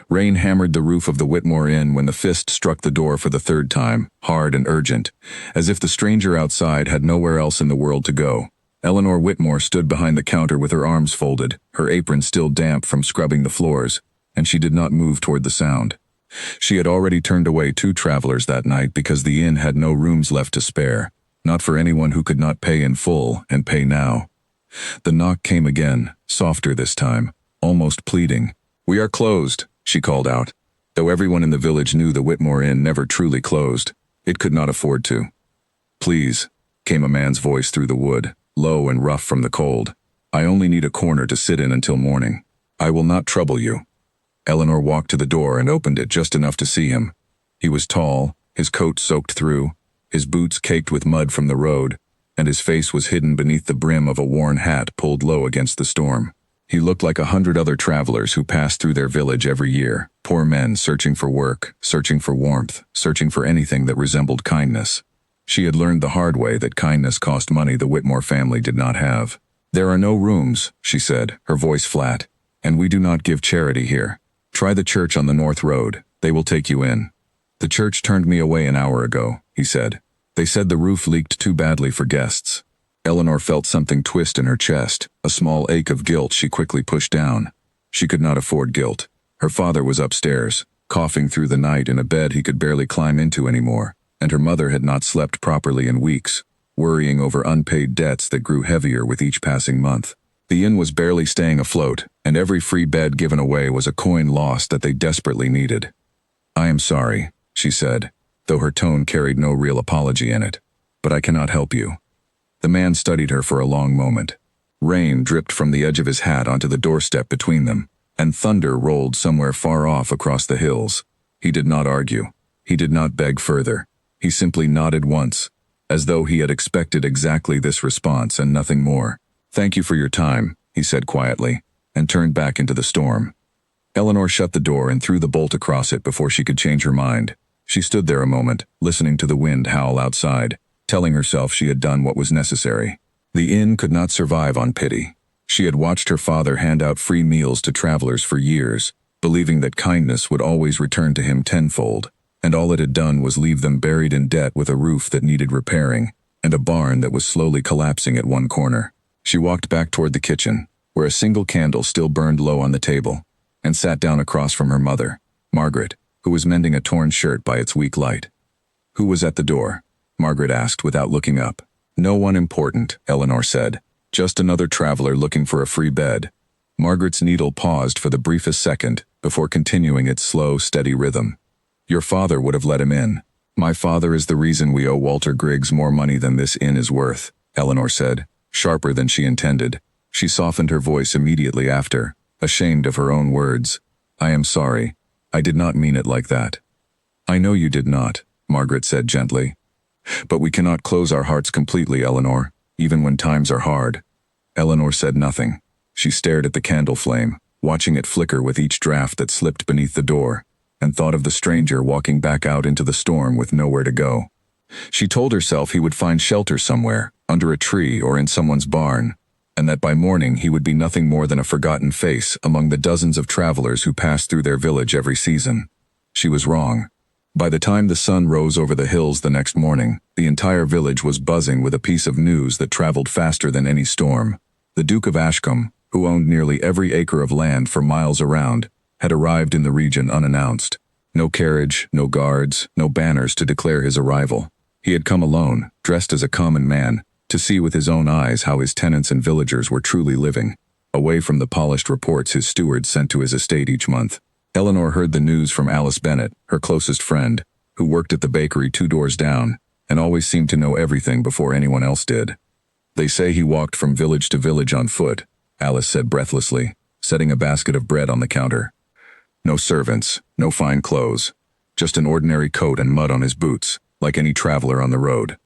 Rain hammered the roof of the Whitmore Inn when the fist struck the door for the third time, hard and urgent, as if the stranger outside had nowhere else in the world to go. Eleanor Whitmore stood behind the counter with her arms folded, her apron still damp from scrubbing the floors, and she did not move toward the sound. She had already turned away 2 travelers that night because the inn had no rooms left to spare, not for anyone who could not pay in full and pay now. The knock came again, softer this time, almost pleading. "We are closed," she called out. Though everyone in the village knew the Whitmore Inn never truly closed, it could not afford to. "Please," came a man's voice through the wood, low and rough from the cold. "I only need a corner to sit in until morning. I will not trouble you." Eleanor walked to the door and opened it just enough to see him. He was tall, his coat soaked through, his boots caked with mud from the road, and his face was hidden beneath the brim of a worn hat pulled low against the storm. He looked like 100 other travelers who passed through their village every year, poor men searching for work, searching for warmth, searching for anything that resembled kindness. She had learned the hard way that kindness cost money the Whitmore family did not have. "There are no rooms," she said, her voice flat, "and we do not give charity here. Try the church on the North Road. They will take you in." "The church turned me away an hour ago," he said. "They said the roof leaked too badly for guests." Eleanor felt something twist in her chest, a small ache of guilt she quickly pushed down. She could not afford guilt. Her father was upstairs, coughing through the night in a bed he could barely climb into anymore, and her mother had not slept properly in weeks, worrying over unpaid debts that grew heavier with each passing month. The inn was barely staying afloat, and every free bed given away was a coin lost that they desperately needed. "I am sorry," she said, though her tone carried no real apology in it, "but I cannot help you." The man studied her for a long moment. Rain dripped from the edge of his hat onto the doorstep between them, and thunder rolled somewhere far off across the hills. He did not argue. He did not beg further. He simply nodded once, as though he had expected exactly this response and nothing more. "Thank you for your time," he said quietly, and turned back into the storm. Eleanor shut the door and threw the bolt across it before she could change her mind. She stood there a moment, listening to the wind howl outside, telling herself she had done what was necessary. The inn could not survive on pity. She had watched her father hand out free meals to travelers for years, believing that kindness would always return to him tenfold, and all it had done was leave them buried in debt with a roof that needed repairing, and a barn that was slowly collapsing at one corner. She walked back toward the kitchen, where a single candle still burned low on the table, and sat down across from her mother, Margaret, who was mending a torn shirt by its weak light. "Who was at the door?" Margaret asked without looking up. "No one important," Eleanor said. "Just another traveler looking for a free bed." Margaret's needle paused for the briefest second before continuing its slow, steady rhythm. "Your father would have let him in." "My father is the reason we owe Walter Griggs more money than this inn is worth," Eleanor said, sharper than she intended. She softened her voice immediately after, ashamed of her own words. "I am sorry. I did not mean it like that." "I know you did not," Margaret said gently. "But we cannot close our hearts completely, Eleanor, even when times are hard." Eleanor said nothing. She stared at the candle flame, watching it flicker with each draft that slipped beneath the door, and thought of the stranger walking back out into the storm with nowhere to go. She told herself he would find shelter somewhere, under a tree or in someone's barn, and that by morning he would be nothing more than a forgotten face among the dozens of travelers who passed through their village every season. She was wrong. By the time the sun rose over the hills the next morning, the entire village was buzzing with a piece of news that traveled faster than any storm. The Duke of Ashcombe, who owned nearly every acre of land for miles around, had arrived in the region unannounced. No carriage, no guards, no banners to declare his arrival. He had come alone, dressed as a common man, to see with his own eyes how his tenants and villagers were truly living, away from the polished reports his stewards sent to his estate each month. Eleanor heard the news from Alice Bennet, her closest friend, who worked at the bakery 2 doors down, and always seemed to know everything before anyone else did. "They say he walked from village to village on foot," Alice said breathlessly, setting a basket of bread on the counter. "No servants, no fine clothes, just an ordinary coat and mud on his boots, like any traveler on the road."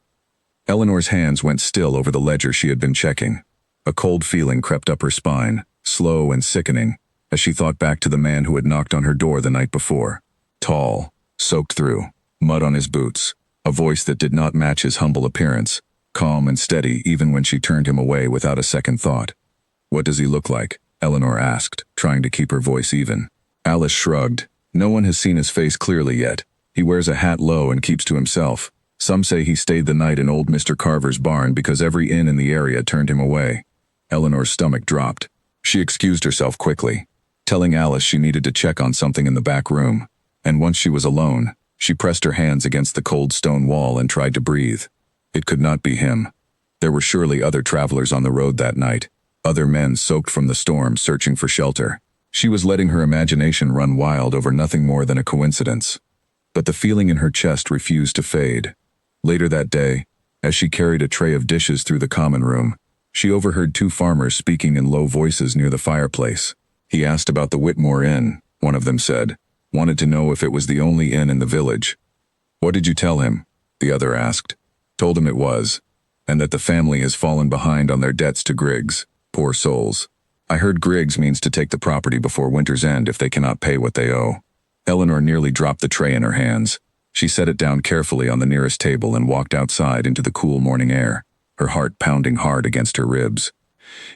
Eleanor's hands went still over the ledger she had been checking. A cold feeling crept up her spine, slow and sickening, as she thought back to the man who had knocked on her door the night before. Tall, soaked through, mud on his boots, a voice that did not match his humble appearance, calm and steady even when she turned him away without a second thought. "What does he look like?" Eleanor asked, trying to keep her voice even. Alice shrugged. No one has seen his face clearly yet. He wears a hat low and keeps to himself. Some say he stayed the night in old Mr. Carver's barn because every inn in the area turned him away. Eleanor's stomach dropped. She excused herself quickly, telling Alice she needed to check on something in the back room. And once she was alone, she pressed her hands against the cold stone wall and tried to breathe. It could not be him. There were surely other travelers on the road that night, other men soaked from the storm searching for shelter. She was letting her imagination run wild over nothing more than a coincidence. But the feeling in her chest refused to fade. Later that day, as she carried a tray of dishes through the common room, she overheard two farmers speaking in low voices near the fireplace. He asked about the Whitmore Inn, one of them said, wanted to know if it was the only inn in the village. What did you tell him? The other asked. Told him it was, and that the family has fallen behind on their debts to Griggs. Poor souls. I heard Griggs means to take the property before winter's end if they cannot pay what they owe. Eleanor nearly dropped the tray in her hands. She set it down carefully on the nearest table and walked outside into the cool morning air, her heart pounding hard against her ribs.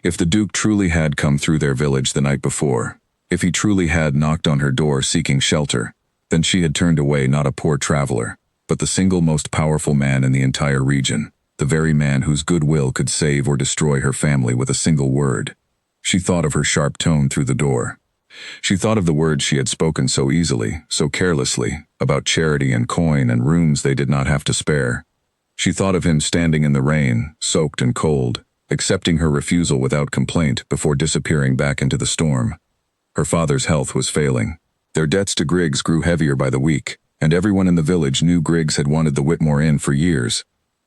If the Duke truly had come through their village the night before, if he truly had knocked on her door seeking shelter, then she had turned away not a poor traveler, but the single most powerful man in the entire region, the very man whose goodwill could save or destroy her family with a single word. She thought of her sharp tone through the door. She thought of the words she had spoken so easily, so carelessly, about charity and coin and rooms they did not have to spare. She thought of him standing in the rain, soaked and cold, accepting her refusal without complaint before disappearing back into the storm. Her father's health was failing. Their debts to Griggs grew heavier by the week, and everyone in the village knew Griggs had wanted the Whitmore Inn for years,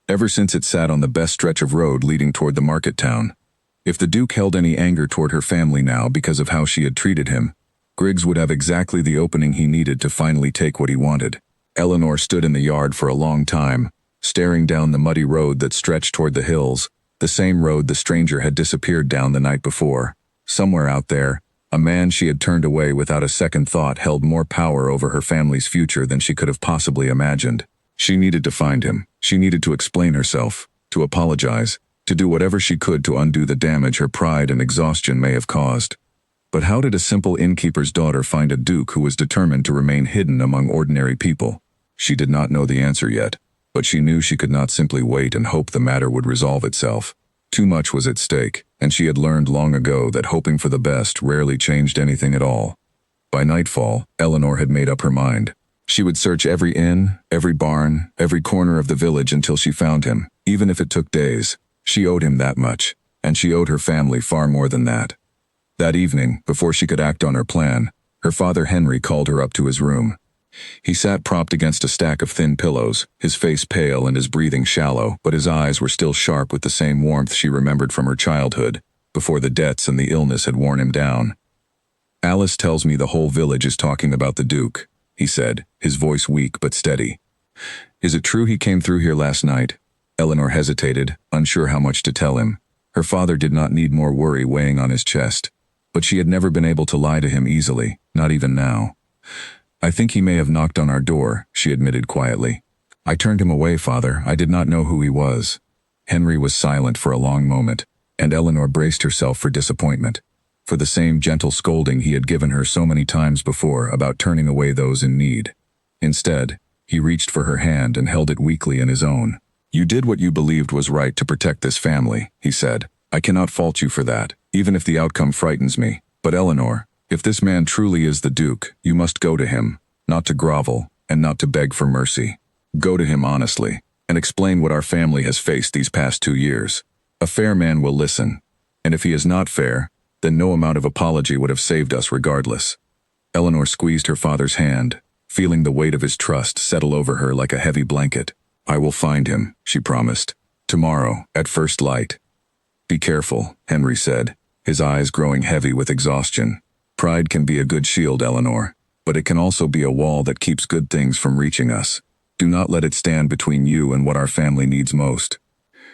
ever since it sat on the best stretch of road leading toward the market town. If the Duke held any anger toward her family now because of how she had treated him, Griggs would have exactly the opening he needed to finally take what he wanted. Eleanor stood in the yard for a long time, staring down the muddy road that stretched toward the hills, the same road the stranger had disappeared down the night before. Somewhere out there, a man she had turned away without a second thought held more power over her family's future than she could have possibly imagined. She needed to find him. She needed to explain herself, to apologize, to do whatever she could to undo the damage her pride and exhaustion may have caused. But how did a simple innkeeper's daughter find a duke who was determined to remain hidden among ordinary people? She did not know the answer yet, but she knew she could not simply wait and hope the matter would resolve itself. Too much was at stake, and she had learned long ago that hoping for the best rarely changed anything at all. By nightfall, Eleanor had made up her mind. She would search every inn, every barn, every corner of the village until she found him, even if it took days. She owed him that much, and she owed her family far more than that. That evening, before she could act on her plan, her father Henry called her up to his room. He sat propped against a stack of thin pillows, his face pale and his breathing shallow, but his eyes were still sharp with the same warmth she remembered from her childhood, before the debts and the illness had worn him down. Alice tells me the whole village is talking about the Duke, he said, his voice weak but steady. Is it true he came through here last night? Eleanor hesitated, unsure how much to tell him. Her father did not need more worry weighing on his chest, but she had never been able to lie to him easily, not even now. I think he may have knocked on our door, she admitted quietly. I turned him away, father. I did not know who he was. Henry was silent for a long moment, and Eleanor braced herself for disappointment, for the same gentle scolding he had given her so many times before about turning away those in need. Instead, he reached for her hand and held it weakly in his own. You did what you believed was right to protect this family, he said. I cannot fault you for that, even if the outcome frightens me. But Eleanor, if this man truly is the Duke, you must go to him, not to grovel, and not to beg for mercy. Go to him honestly, and explain what our family has faced these past 2 years. A fair man will listen, and if he is not fair, then no amount of apology would have saved us regardless. Eleanor squeezed her father's hand, feeling the weight of his trust settle over her like a heavy blanket. I will find him, she promised. Tomorrow, at first light. Be careful, Henry said, his eyes growing heavy with exhaustion. Pride can be a good shield, Eleanor, but it can also be a wall that keeps good things from reaching us. Do not let it stand between you and what our family needs most.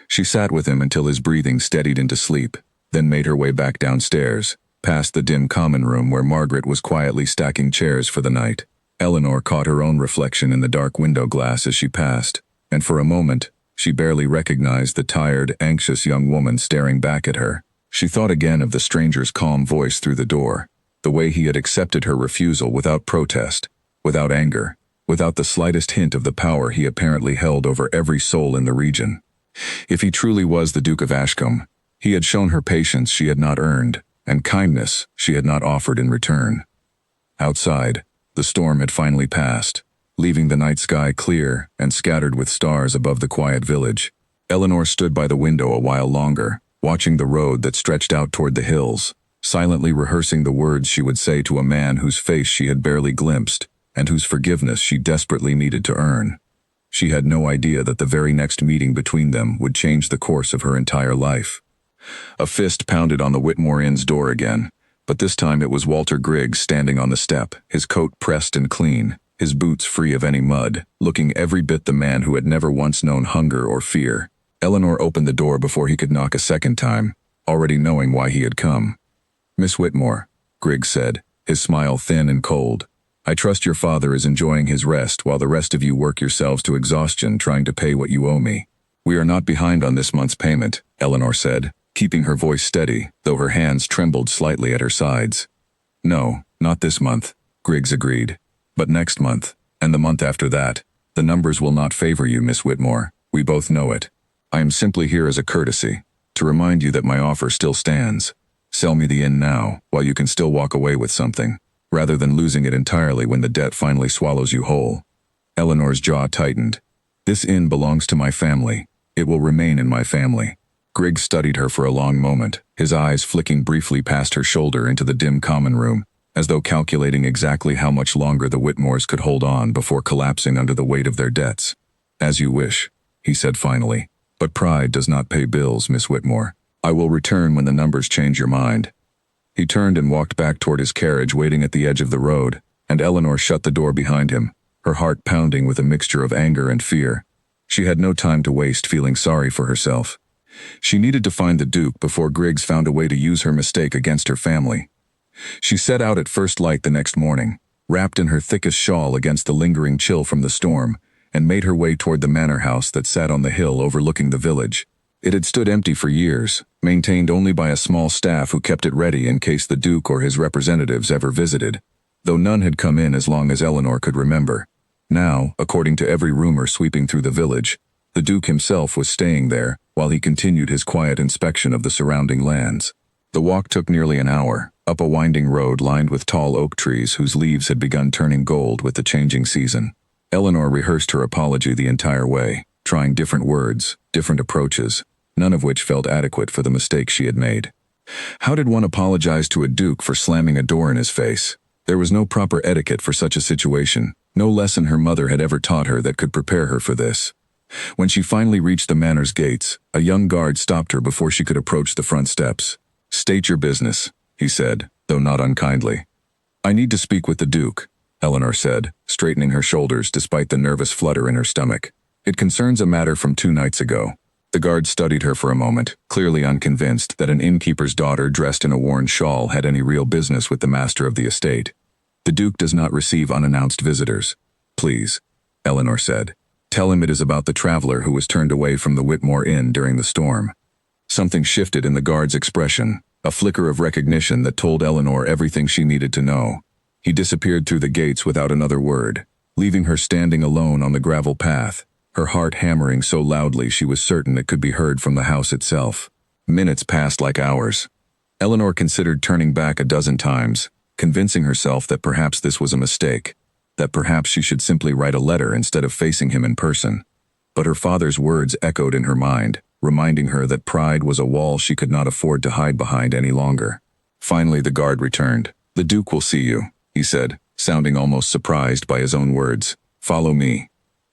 She sat with him until his breathing steadied into sleep, then made her way back downstairs, past the dim common room where Margaret was quietly stacking chairs for the night. Eleanor caught her own reflection in the dark window glass as she passed, and for a moment, she barely recognized the tired, anxious young woman staring back at her. She thought again of the stranger's calm voice through the door, The way he had accepted her refusal without protest, without anger, without the slightest hint of the power he apparently held over every soul in the region. If he truly was the Duke of Ashcombe, he had shown her patience she had not earned, and kindness she had not offered in return. Outside, the storm had finally passed, leaving the night sky clear and scattered with stars above the quiet village. Eleanor stood by the window a while longer, watching the road that stretched out toward the hills, silently rehearsing the words she would say to a man whose face she had barely glimpsed, and whose forgiveness she desperately needed to earn. She had no idea that the very next meeting between them would change the course of her entire life. A fist pounded on the Whitmore Inn's door again, but this time it was Walter Griggs standing on the step, his coat pressed and clean, his boots free of any mud, looking every bit the man who had never once known hunger or fear. Eleanor opened the door before he could knock a second time, already knowing why he had come. "Miss Whitmore," Griggs said, his smile thin and cold, "I trust your father is enjoying his rest while the rest of you work yourselves to exhaustion trying to pay what you owe me." "We are not behind on this month's payment," Eleanor said, keeping her voice steady, though her hands trembled slightly at her sides. "No, not this month," Griggs agreed. "But next month, and the month after that, the numbers will not favor you, Miss Whitmore. We both know it. I am simply here as a courtesy, to remind you that my offer still stands. Sell me the inn now, while you can still walk away with something, rather than losing it entirely when the debt finally swallows you whole." Eleanor's jaw tightened. "This inn belongs to my family. It will remain in my family." Griggs studied her for a long moment, his eyes flicking briefly past her shoulder into the dim common room, as though calculating exactly how much longer the Whitmores could hold on before collapsing under the weight of their debts. "As you wish," he said finally. "But pride does not pay bills, Miss Whitmore. I will return when the numbers change your mind." He turned and walked back toward his carriage waiting at the edge of the road, and Eleanor shut the door behind him, her heart pounding with a mixture of anger and fear. She had no time to waste feeling sorry for herself. She needed to find the Duke before Griggs found a way to use her mistake against her family. She set out at first light the next morning, wrapped in her thickest shawl against the lingering chill from the storm, and made her way toward the manor house that sat on the hill overlooking the village. It had stood empty for years, maintained only by a small staff who kept it ready in case the Duke or his representatives ever visited, though none had come in as long as Eleanor could remember. Now, according to every rumor sweeping through the village, the Duke himself was staying there while he continued his quiet inspection of the surrounding lands. The walk took nearly an hour, up a winding road lined with tall oak trees whose leaves had begun turning gold with the changing season. Eleanor rehearsed her apology the entire way, trying different words, different approaches, none of which felt adequate for the mistake she had made. How did one apologize to a duke for slamming a door in his face? There was no proper etiquette for such a situation, no lesson her mother had ever taught her that could prepare her for this. When she finally reached the manor's gates, a young guard stopped her before she could approach the front steps. "State your business," he said, though not unkindly. "I need to speak with the Duke," Eleanor said, straightening her shoulders despite the nervous flutter in her stomach. "It concerns a matter from 2 nights ago." The guard studied her for a moment, clearly unconvinced that an innkeeper's daughter dressed in a worn shawl had any real business with the master of the estate. "The Duke does not receive unannounced visitors. Please," Eleanor said. "Tell him it is about the traveler who was turned away from the Whitmore Inn during the storm." Something shifted in the guard's expression, a flicker of recognition that told Eleanor everything she needed to know. He disappeared through the gates without another word, leaving her standing alone on the gravel path, her heart hammering so loudly she was certain it could be heard from the house itself. Minutes passed like hours. Eleanor considered turning back a dozen times, convincing herself that perhaps this was a mistake, that perhaps she should simply write a letter instead of facing him in person. But her father's words echoed in her mind, reminding her that pride was a wall she could not afford to hide behind any longer. Finally the guard returned. "The Duke will see you," he said, sounding almost surprised by his own words. "Follow me."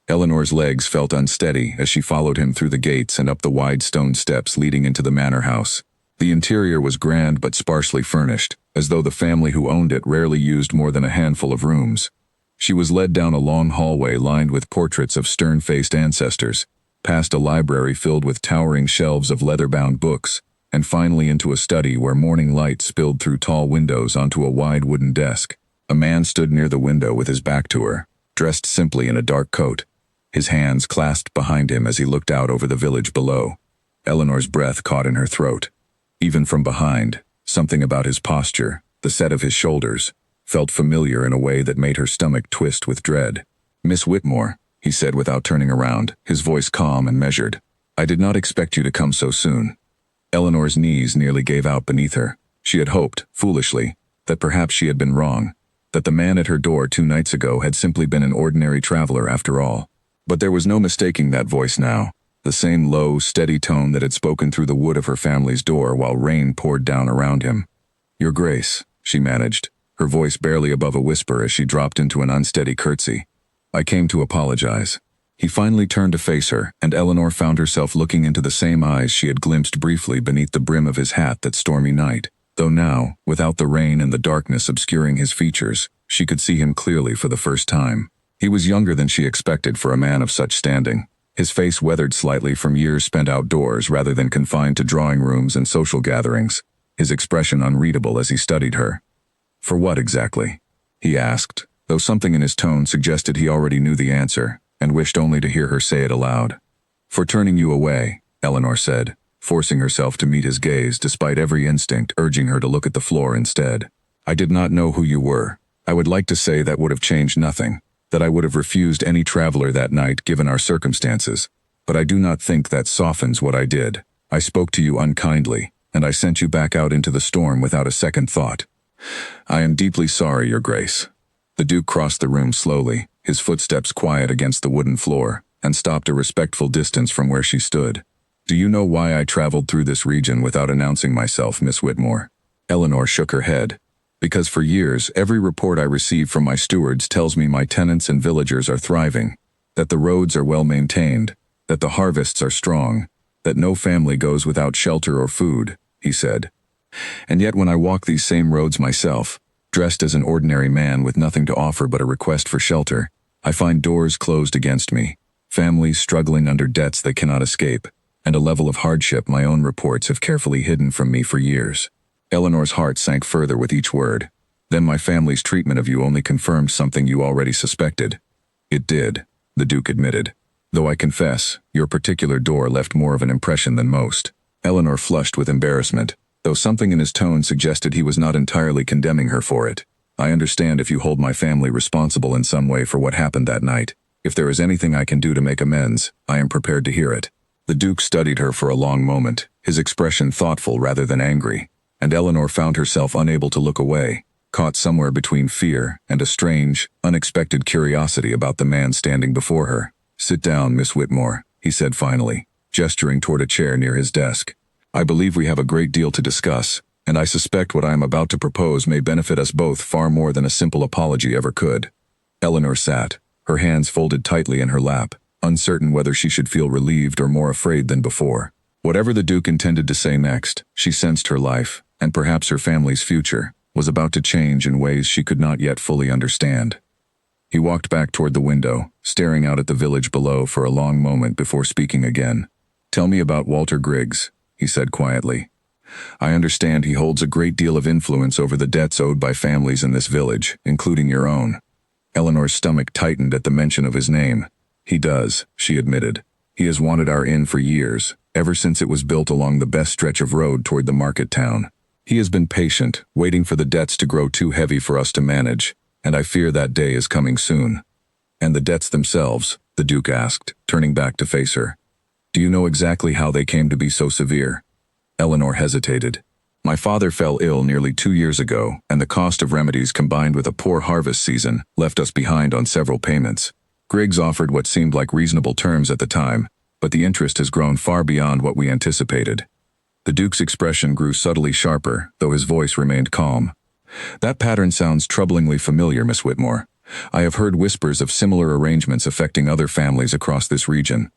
Eleanor's legs felt unsteady as she followed him through the gates and up the wide stone steps leading into the manor house. The interior was grand but sparsely furnished, as though the family who owned it rarely used more than a handful of rooms. She was led down a long hallway lined with portraits of stern-faced ancestors, past a library filled with towering shelves of leather-bound books, and finally into a study where morning light spilled through tall windows onto a wide wooden desk. A man stood near the window with his back to her, dressed simply in a dark coat, his hands clasped behind him as he looked out over the village below. Eleanor's breath caught in her throat. Even from behind, something about his posture, the set of his shoulders, felt familiar in a way that made her stomach twist with dread. "Miss Whitmore," he said without turning around, his voice calm and measured. "I did not expect you to come so soon." Eleanor's knees nearly gave out beneath her. She had hoped, foolishly, that perhaps she had been wrong, that the man at her door 2 nights ago had simply been an ordinary traveler after all. But there was no mistaking that voice now, the same low, steady tone that had spoken through the wood of her family's door while rain poured down around him. "Your Grace," she managed, her voice barely above a whisper as she dropped into an unsteady curtsy. "I came to apologize." He finally turned to face her, and Eleanor found herself looking into the same eyes she had glimpsed briefly beneath the brim of his hat that stormy night, though now, without the rain and the darkness obscuring his features, she could see him clearly for the first time. He was younger than she expected for a man of such standing, his face weathered slightly from years spent outdoors rather than confined to drawing rooms and social gatherings, his expression unreadable as he studied her. "For what exactly?" he asked, though something in his tone suggested he already knew the answer, and wished only to hear her say it aloud. "For turning you away," Eleanor said, forcing herself to meet his gaze despite every instinct urging her to look at the floor instead. "I did not know who you were. I would like to say that would have changed nothing, that I would have refused any traveler that night given our circumstances, but I do not think that softens what I did. I spoke to you unkindly, and I sent you back out into the storm without a second thought. I am deeply sorry, Your Grace." The Duke crossed the room slowly, his footsteps quiet against the wooden floor, and stopped a respectful distance from where she stood. "Do you know why I traveled through this region without announcing myself, Miss Whitmore?" Eleanor shook her head. "Because for years, every report I receive from my stewards tells me my tenants and villagers are thriving, that the roads are well maintained, that the harvests are strong, that no family goes without shelter or food," he said. "And yet when I walk these same roads myself, dressed as an ordinary man with nothing to offer but a request for shelter, I find doors closed against me, families struggling under debts they cannot escape, and a level of hardship my own reports have carefully hidden from me for years." Eleanor's heart sank further with each word. "Then my family's treatment of you only confirmed something you already suspected." "It did," the Duke admitted, "though I confess, your particular door left more of an impression than most." Eleanor flushed with embarrassment, though something in his tone suggested he was not entirely condemning her for it. "I understand if you hold my family responsible in some way for what happened that night. If there is anything I can do to make amends, I am prepared to hear it." The Duke studied her for a long moment, his expression thoughtful rather than angry, and Eleanor found herself unable to look away, caught somewhere between fear and a strange, unexpected curiosity about the man standing before her. "Sit down, Miss Whitmore," he said finally, gesturing toward a chair near his desk. "I believe we have a great deal to discuss, and I suspect what I am about to propose may benefit us both far more than a simple apology ever could." Eleanor sat, her hands folded tightly in her lap, uncertain whether she should feel relieved or more afraid than before. Whatever the Duke intended to say next, she sensed her life, and perhaps her family's future, was about to change in ways she could not yet fully understand. He walked back toward the window, staring out at the village below for a long moment before speaking again. "Tell me about Walter Griggs," he said quietly. "I understand he holds a great deal of influence over the debts owed by families in this village, including your own." Eleanor's stomach tightened at the mention of his name. "He does," she admitted. "He has wanted our inn for years, ever since it was built along the best stretch of road toward the market town. He has been patient, waiting for the debts to grow too heavy for us to manage, and I fear that day is coming soon." "And the debts themselves?" the Duke asked, turning back to face her. "Do you know exactly how they came to be so severe?" Eleanor hesitated. "My father fell ill nearly 2 years ago, and the cost of remedies combined with a poor harvest season left us behind on several payments. Griggs offered what seemed like reasonable terms at the time, but the interest has grown far beyond what we anticipated." The Duke's expression grew subtly sharper, though his voice remained calm. "That pattern sounds troublingly familiar, Miss Whitmore. I have heard whispers of similar arrangements affecting other families across this region.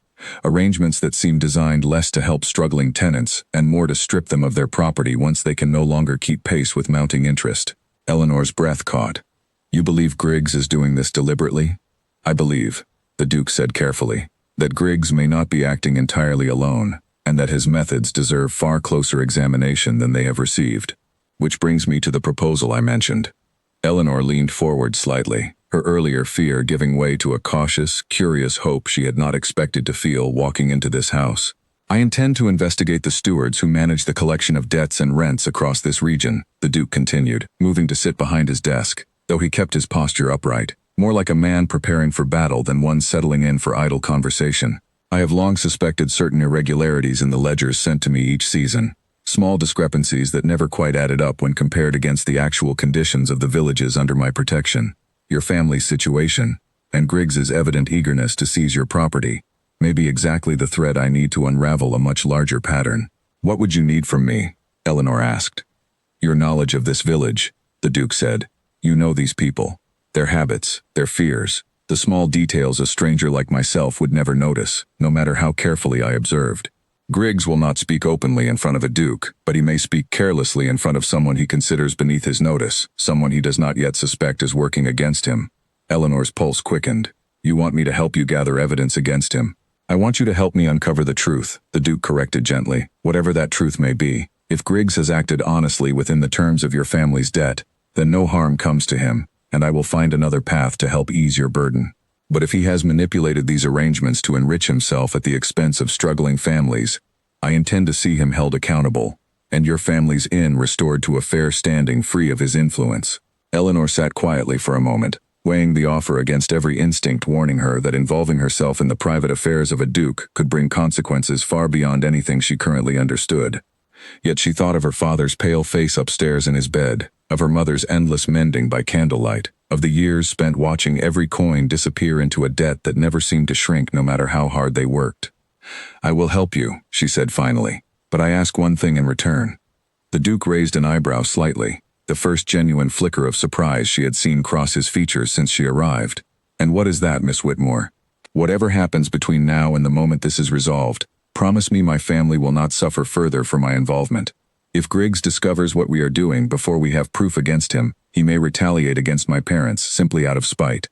Arrangements that seem designed less to help struggling tenants and more to strip them of their property once they can no longer keep pace with mounting interest." Eleanor's breath caught. "You believe Griggs is doing this deliberately?" "I believe," the Duke said carefully, "that Griggs may not be acting entirely alone, and that his methods deserve far closer examination than they have received. Which brings me to the proposal I mentioned." Eleanor leaned forward slightly, her earlier fear giving way to a cautious, curious hope she had not expected to feel walking into this house. I intend to investigate the stewards who manage the collection of debts and rents across this region, the Duke continued, moving to sit behind his desk, though he kept his posture upright, more like a man preparing for battle than one settling in for idle conversation. I have long suspected certain irregularities in the ledgers sent to me each season, small discrepancies that never quite added up when compared against the actual conditions of the villages under my protection. Your family's situation, and Griggs's evident eagerness to seize your property, may be exactly the thread I need to unravel a much larger pattern. What would you need from me? Eleanor asked. Your knowledge of this village, the Duke said. You know these people, their habits, their fears, the small details a stranger like myself would never notice, no matter how carefully I observed. Griggs will not speak openly in front of a duke, but he may speak carelessly in front of someone he considers beneath his notice, someone he does not yet suspect is working against him. Eleanor's pulse quickened. You want me to help you gather evidence against him? I want you to help me uncover the truth, the Duke corrected gently, whatever that truth may be. If Griggs has acted honestly within the terms of your family's debt, then no harm comes to him, and I will find another path to help ease your burden. But if he has manipulated these arrangements to enrich himself at the expense of struggling families, I intend to see him held accountable, and your family's inn restored to a fair standing free of his influence. Eleanor sat quietly for a moment, weighing the offer against every instinct warning her that involving herself in the private affairs of a duke could bring consequences far beyond anything she currently understood. Yet she thought of her father's pale face upstairs in his bed, of her mother's endless mending by candlelight, of the years spent watching every coin disappear into a debt that never seemed to shrink no matter how hard they worked. I will help you, she said finally, but I ask one thing in return. The Duke raised an eyebrow slightly, the first genuine flicker of surprise she had seen cross his features since she arrived. And what is that, Miss Whitmore? Whatever happens between now and the moment this is resolved, promise me my family will not suffer further for my involvement. If Griggs discovers what we are doing before we have proof against him, he may retaliate against my parents simply out of spite.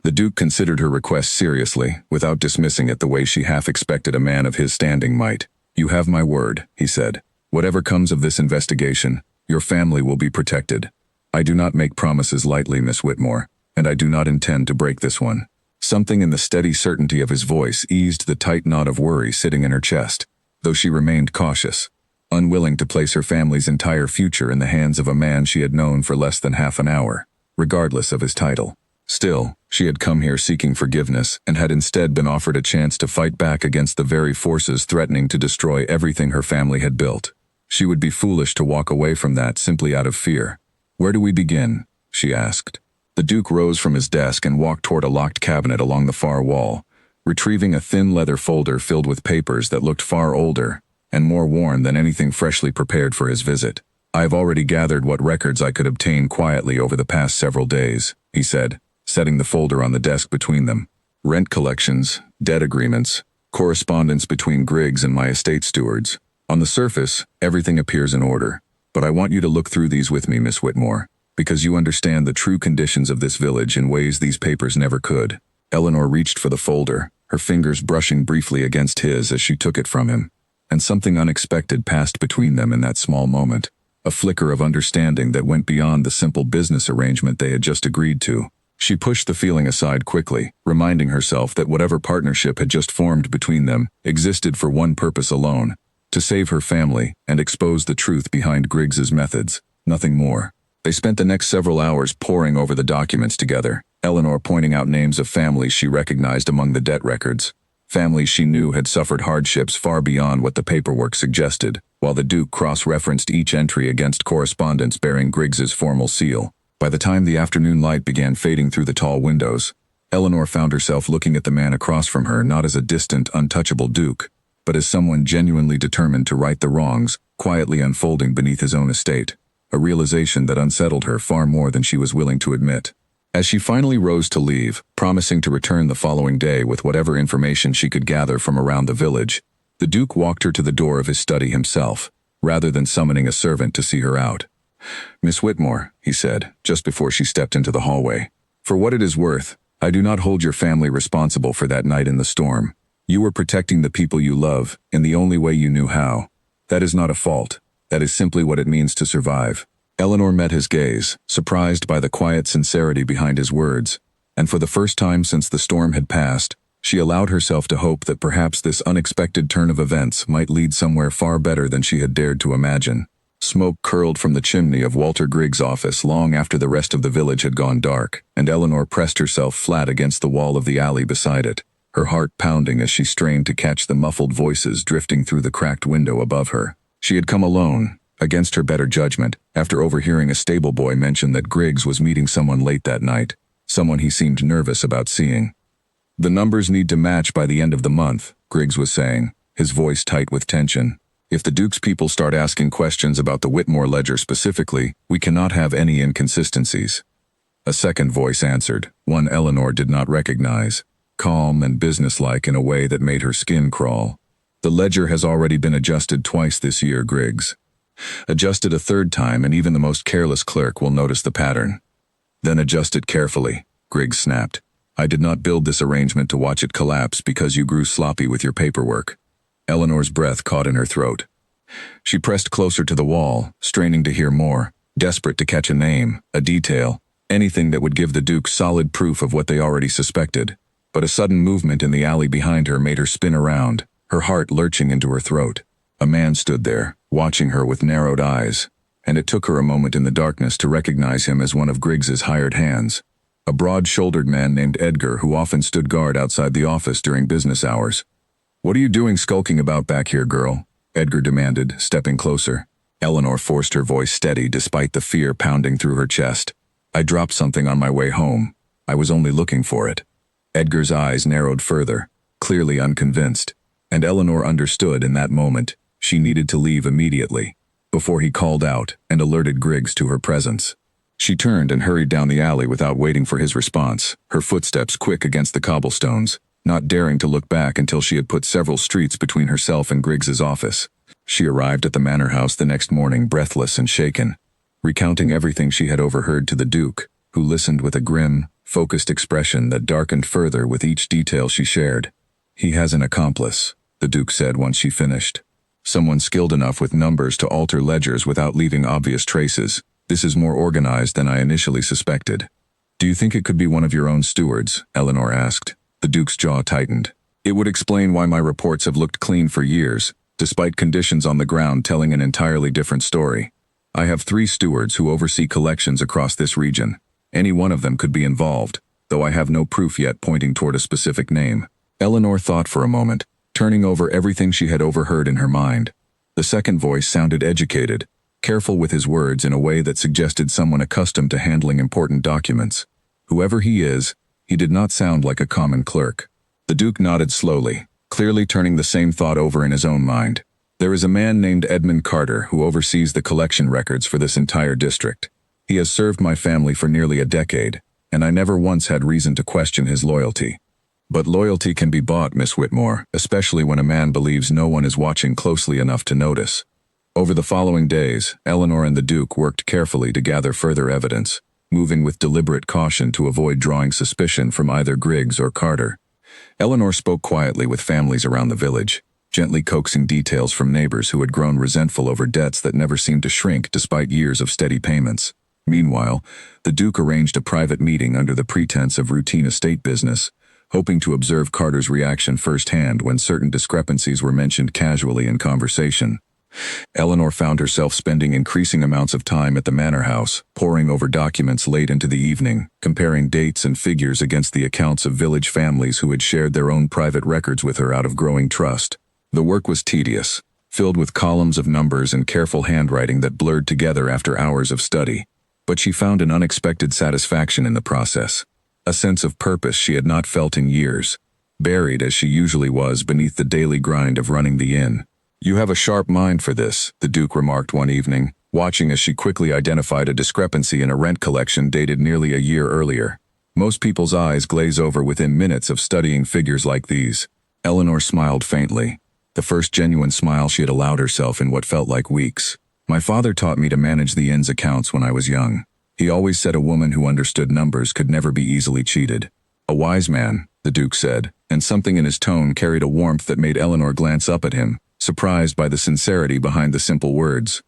The Duke considered her request seriously, without dismissing it the way she half expected a man of his standing might. You have my word, he said. Whatever comes of this investigation, your family will be protected. I do not make promises lightly, Miss Whitmore, and I do not intend to break this one. Something in the steady certainty of his voice eased the tight knot of worry sitting in her chest, though she remained cautious, unwilling to place her family's entire future in the hands of a man she had known for less than half an hour, regardless of his title. Still, she had come here seeking forgiveness and had instead been offered a chance to fight back against the very forces threatening to destroy everything her family had built. She would be foolish to walk away from that simply out of fear. Where do we begin? She asked. The Duke rose from his desk and walked toward a locked cabinet along the far wall, retrieving a thin leather folder filled with papers that looked far older and more worn than anything freshly prepared for his visit. I have already gathered what records I could obtain quietly over the past several days, he said, setting the folder on the desk between them. Rent collections, debt agreements, correspondence between Griggs and my estate stewards. On the surface, everything appears in order, but I want you to look through these with me, Miss Whitmore, because you understand the true conditions of this village in ways these papers never could. Eleanor reached for the folder, her fingers brushing briefly against his as she took it from him, and something unexpected passed between them in that small moment, a flicker of understanding that went beyond the simple business arrangement they had just agreed to. She pushed the feeling aside quickly, reminding herself that whatever partnership had just formed between them existed for one purpose alone: to save her family and expose the truth behind Griggs's methods, nothing more. They spent the next several hours poring over the documents together, Eleanor pointing out names of families she recognized among the debt records, families she knew had suffered hardships far beyond what the paperwork suggested, while the Duke cross-referenced each entry against correspondence bearing Griggs's formal seal. By the time the afternoon light began fading through the tall windows, Eleanor found herself looking at the man across from her not as a distant, untouchable Duke, but as someone genuinely determined to right the wrongs quietly unfolding beneath his own estate, a realization that unsettled her far more than she was willing to admit. As she finally rose to leave, promising to return the following day with whatever information she could gather from around the village, the Duke walked her to the door of his study himself, rather than summoning a servant to see her out. Miss Whitmore, he said, just before she stepped into the hallway, for what it is worth, I do not hold your family responsible for that night in the storm. You were protecting the people you love in the only way you knew how. That is not a fault. That is simply what it means to survive. Eleanor met his gaze, surprised by the quiet sincerity behind his words, and for the first time since the storm had passed, She allowed herself to hope that perhaps this unexpected turn of events might lead somewhere far better than she had dared to imagine. Smoke curled from the chimney of Walter Griggs' office long after the rest of the village had gone dark, and Eleanor pressed herself flat against the wall of the alley beside it, her heart pounding as she strained to catch the muffled voices drifting through the cracked window above her. She had come alone, against her better judgment, after overhearing a stable boy mention that Griggs was meeting someone late that night, someone he seemed nervous about seeing. "The numbers need to match by the end of the month," Griggs was saying, his voice tight with tension. "If the Duke's people start asking questions about the Whitmore ledger specifically, we cannot have any inconsistencies." A second voice answered, one Eleanor did not recognize, calm and businesslike in a way that made her skin crawl. "The ledger has already been adjusted twice this year, Griggs. Adjust it a third time and even the most careless clerk will notice the pattern." "Then adjust it carefully," Griggs snapped. "I did not build this arrangement to watch it collapse because you grew sloppy with your paperwork." Eleanor's breath caught in her throat. She pressed closer to the wall, straining to hear more, desperate to catch a name, a detail, anything that would give the Duke solid proof of what they already suspected. But a sudden movement in the alley behind her made her spin around, her heart lurching into her throat. A man stood there, watching her with narrowed eyes, and it took her a moment in the darkness to recognize him as one of Griggs's hired hands. A broad-shouldered man named Edgar who often stood guard outside the office during business hours. "What are you doing skulking about back here, girl?" Edgar demanded, stepping closer. Eleanor forced her voice steady despite the fear pounding through her chest. "I dropped something on my way home. I was only looking for it." Edgar's eyes narrowed further, clearly unconvinced, and Eleanor understood in that moment she needed to leave immediately, before he called out and alerted Griggs to her presence. She turned and hurried down the alley without waiting for his response, her footsteps quick against the cobblestones, not daring to look back until she had put several streets between herself and Griggs's office. She arrived at the manor house the next morning breathless and shaken, recounting everything she had overheard to the Duke, who listened with a grim, focused expression that darkened further with each detail she shared. "He has an accomplice," the Duke said once she finished. "Someone skilled enough with numbers to alter ledgers without leaving obvious traces. This is more organized than I initially suspected." "Do you think it could be one of your own stewards?" Eleanor asked. The Duke's jaw tightened. "It would explain why my reports have looked clean for years, despite conditions on the ground telling an entirely different story. I have 3 stewards who oversee collections across this region. Any one of them could be involved, though I have no proof yet pointing toward a specific name." Eleanor thought for a moment, turning over everything she had overheard in her mind. The second voice sounded educated, careful with his words in a way that suggested someone accustomed to handling important documents. Whoever he is, he did not sound like a common clerk. The Duke nodded slowly, clearly turning the same thought over in his own mind. "There is a man named Edmund Carter who oversees the collection records for this entire district. He has served my family for nearly a decade, and I never once had reason to question his loyalty. But loyalty can be bought, Miss Whitmore, especially when a man believes no one is watching closely enough to notice." Over the following days, Eleanor and the Duke worked carefully to gather further evidence, moving with deliberate caution to avoid drawing suspicion from either Griggs or Carter. Eleanor spoke quietly with families around the village, gently coaxing details from neighbors who had grown resentful over debts that never seemed to shrink despite years of steady payments. Meanwhile, the Duke arranged a private meeting under the pretense of routine estate business, hoping to observe Carter's reaction firsthand when certain discrepancies were mentioned casually in conversation. Eleanor found herself spending increasing amounts of time at the manor house, poring over documents late into the evening, comparing dates and figures against the accounts of village families who had shared their own private records with her out of growing trust. The work was tedious, filled with columns of numbers and careful handwriting that blurred together after hours of study. But she found an unexpected satisfaction in the process, a sense of purpose she had not felt in years, buried as she usually was beneath the daily grind of running the inn. "You have a sharp mind for this," the Duke remarked one evening, watching as she quickly identified a discrepancy in a rent collection dated nearly a year earlier. "Most people's eyes glaze over within minutes of studying figures like these." Eleanor smiled faintly, the first genuine smile she had allowed herself in what felt like weeks. "My father taught me to manage the inn's accounts when I was young. He always said a woman who understood numbers could never be easily cheated." "A wise man," the Duke said, and something in his tone carried a warmth that made Eleanor glance up at him, surprised by the sincerity behind the simple words.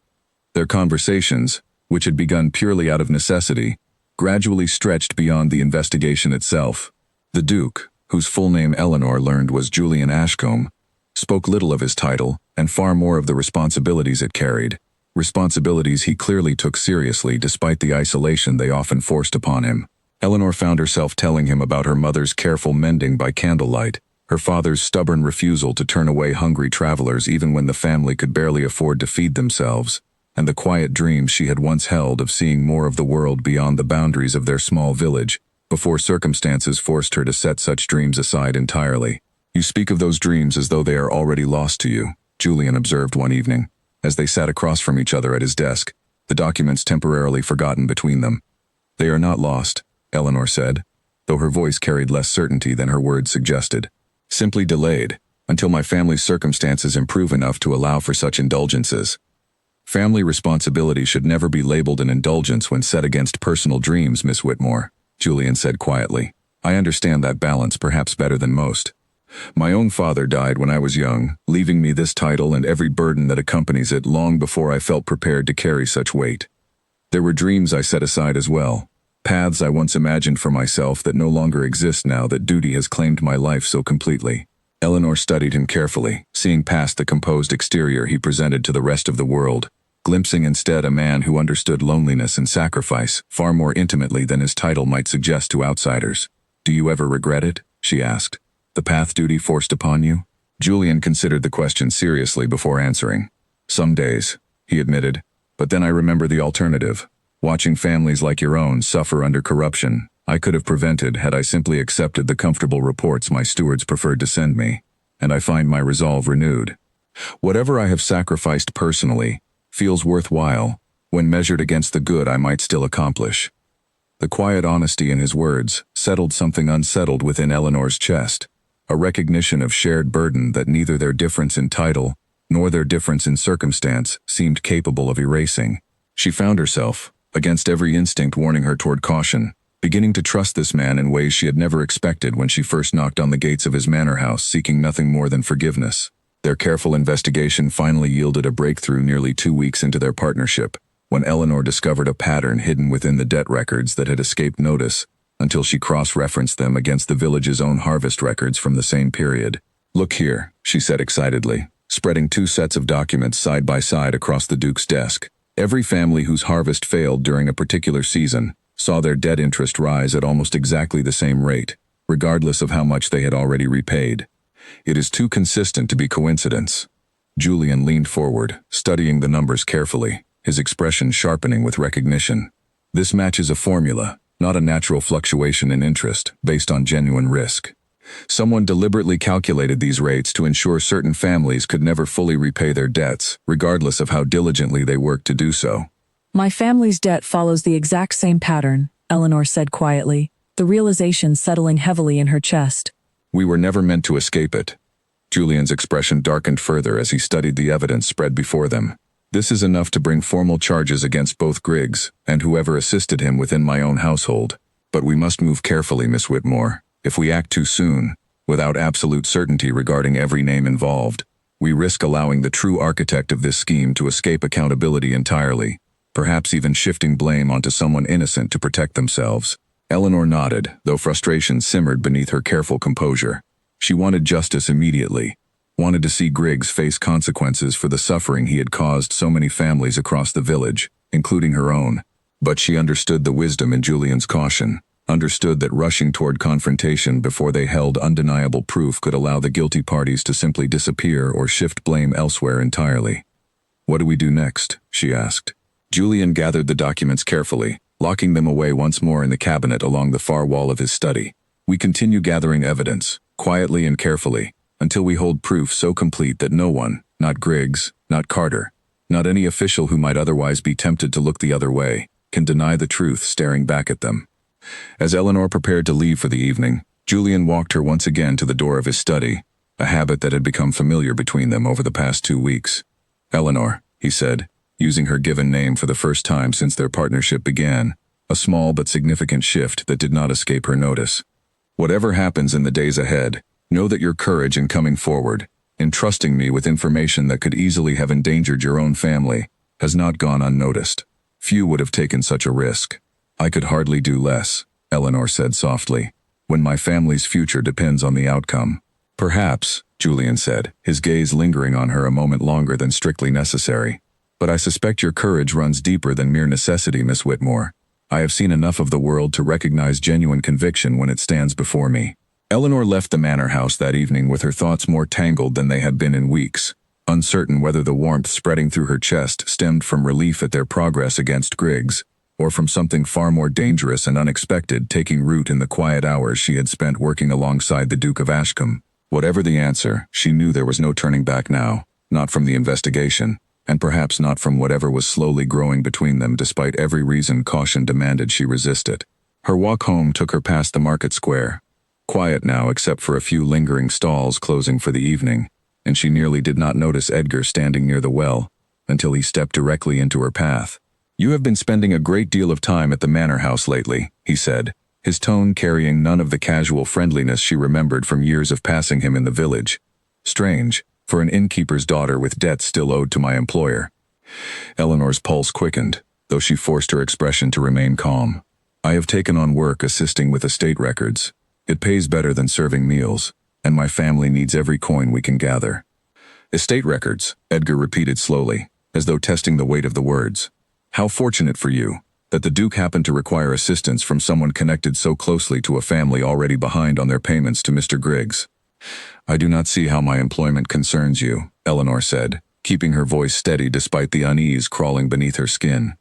Their conversations, which had begun purely out of necessity, gradually stretched beyond the investigation itself. The Duke, whose full name Eleanor learned was Julian Ashcombe, spoke little of his title and far more of the responsibilities it carried, responsibilities he clearly took seriously despite the isolation they often forced upon him. Eleanor found herself telling him about her mother's careful mending by candlelight, her father's stubborn refusal to turn away hungry travelers even when the family could barely afford to feed themselves, and the quiet dreams she had once held of seeing more of the world beyond the boundaries of their small village, before circumstances forced her to set such dreams aside entirely. "You speak of those dreams as though they are already lost to you," Julian observed one evening, as they sat across from each other at his desk, the documents temporarily forgotten between them. "They are not lost," Eleanor said, though her voice carried less certainty than her words suggested. "Simply delayed, until my family's circumstances improve enough to allow for such indulgences." "Family responsibility should never be labeled an indulgence when set against personal dreams, Miss Whitmore," Julian said quietly. "I understand that balance perhaps better than most. My own father died when I was young, leaving me this title and every burden that accompanies it long before I felt prepared to carry such weight. There were dreams I set aside as well, paths I once imagined for myself that no longer exist now that duty has claimed my life so completely." Eleanor studied him carefully, seeing past the composed exterior he presented to the rest of the world, glimpsing instead a man who understood loneliness and sacrifice far more intimately than his title might suggest to outsiders. "Do you ever regret it?" she asked. "The path duty forced upon you?" Julian considered the question seriously before answering. "Some days," he admitted, "but then I remember the alternative. Watching families like your own suffer under corruption, I could have prevented had I simply accepted the comfortable reports my stewards preferred to send me, and I find my resolve renewed. Whatever I have sacrificed personally feels worthwhile when measured against the good I might still accomplish." The quiet honesty in his words settled something unsettled within Eleanor's chest, a recognition of shared burden that neither their difference in title nor their difference in circumstance seemed capable of erasing. She found herself, against every instinct warning her toward caution, beginning to trust this man in ways she had never expected when she first knocked on the gates of his manor house seeking nothing more than forgiveness. Their careful investigation finally yielded a breakthrough nearly 2 weeks into their partnership, when Eleanor discovered a pattern hidden within the debt records that had escaped notice until she cross-referenced them against the village's own harvest records from the same period. "Look here," she said excitedly, spreading 2 sets of documents side by side across the Duke's desk. "Every family whose harvest failed during a particular season saw their debt interest rise at almost exactly the same rate, regardless of how much they had already repaid. It is too consistent to be coincidence." Julian leaned forward, studying the numbers carefully, his expression sharpening with recognition. "This matches a formula, not a natural fluctuation in interest based on genuine risk. Someone deliberately calculated these rates to ensure certain families could never fully repay their debts, regardless of how diligently they worked to do so." "My family's debt follows the exact same pattern," Eleanor said quietly, the realization settling heavily in her chest. "We were never meant to escape it." Julian's expression darkened further as he studied the evidence spread before them. "This is enough to bring formal charges against both Griggs and whoever assisted him within my own household. But we must move carefully, Miss Whitmore. If we act too soon, without absolute certainty regarding every name involved, we risk allowing the true architect of this scheme to escape accountability entirely, perhaps even shifting blame onto someone innocent to protect themselves." Eleanor nodded, though frustration simmered beneath her careful composure. She wanted justice immediately, wanted to see Griggs face consequences for the suffering he had caused so many families across the village, including her own. But she understood the wisdom in Julian's caution, understood that rushing toward confrontation before they held undeniable proof could allow the guilty parties to simply disappear or shift blame elsewhere entirely. "What do we do next?" she asked. Julian gathered the documents carefully, locking them away once more in the cabinet along the far wall of his study. "We continue gathering evidence, quietly and carefully, until we hold proof so complete that no one, not Griggs, not Carter, not any official who might otherwise be tempted to look the other way, can deny the truth staring back at them." As Eleanor prepared to leave for the evening, Julian walked her once again to the door of his study, a habit that had become familiar between them over the past 2 weeks. "Eleanor," he said, using her given name for the first time since their partnership began, a small but significant shift that did not escape her notice. "Whatever happens in the days ahead, know that your courage in coming forward, in trusting me with information that could easily have endangered your own family, has not gone unnoticed. Few would have taken such a risk." "I could hardly do less," Eleanor said softly. when my family's future depends on the outcome. Perhaps, Julian said, his gaze lingering on her a moment longer than strictly necessary. But I suspect your courage runs deeper than mere necessity, Miss Whitmore. I have seen enough of the world to recognize genuine conviction when it stands before me. Eleanor left the manor house that evening with her thoughts more tangled than they had been in weeks, uncertain whether the warmth spreading through her chest stemmed from relief at their progress against Griggs, or from something far more dangerous and unexpected taking root in the quiet hours she had spent working alongside the Duke of Ashcombe. Whatever the answer, she knew there was no turning back now, not from the investigation, and perhaps not from whatever was slowly growing between them despite every reason caution demanded she resist it. Her walk home took her past the market square, quiet now except for a few lingering stalls closing for the evening, and she nearly did not notice Edgar standing near the well, until he stepped directly into her path. "You have been spending a great deal of time at the manor house lately," he said, his tone carrying none of the casual friendliness she remembered from years of passing him in the village. Strange, for an innkeeper's daughter with debts still owed to my employer. Eleanor's pulse quickened, though she forced her expression to remain calm. "I have taken on work assisting with estate records. It pays better than serving meals, and my family needs every coin we can gather." "Estate records," Edgar repeated slowly, as though testing the weight of the words. "How fortunate for you that the Duke happened to require assistance from someone connected so closely to a family already behind on their payments to Mr. Griggs." "I do not see how my employment concerns you," Eleanor said, keeping her voice steady despite the unease crawling beneath her skin.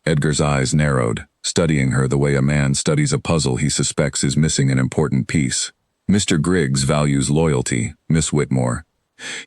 Edgar's eyes narrowed, studying her the way a man studies a puzzle he suspects is missing an important piece. "Mr. Griggs values loyalty, Miss Whitmore.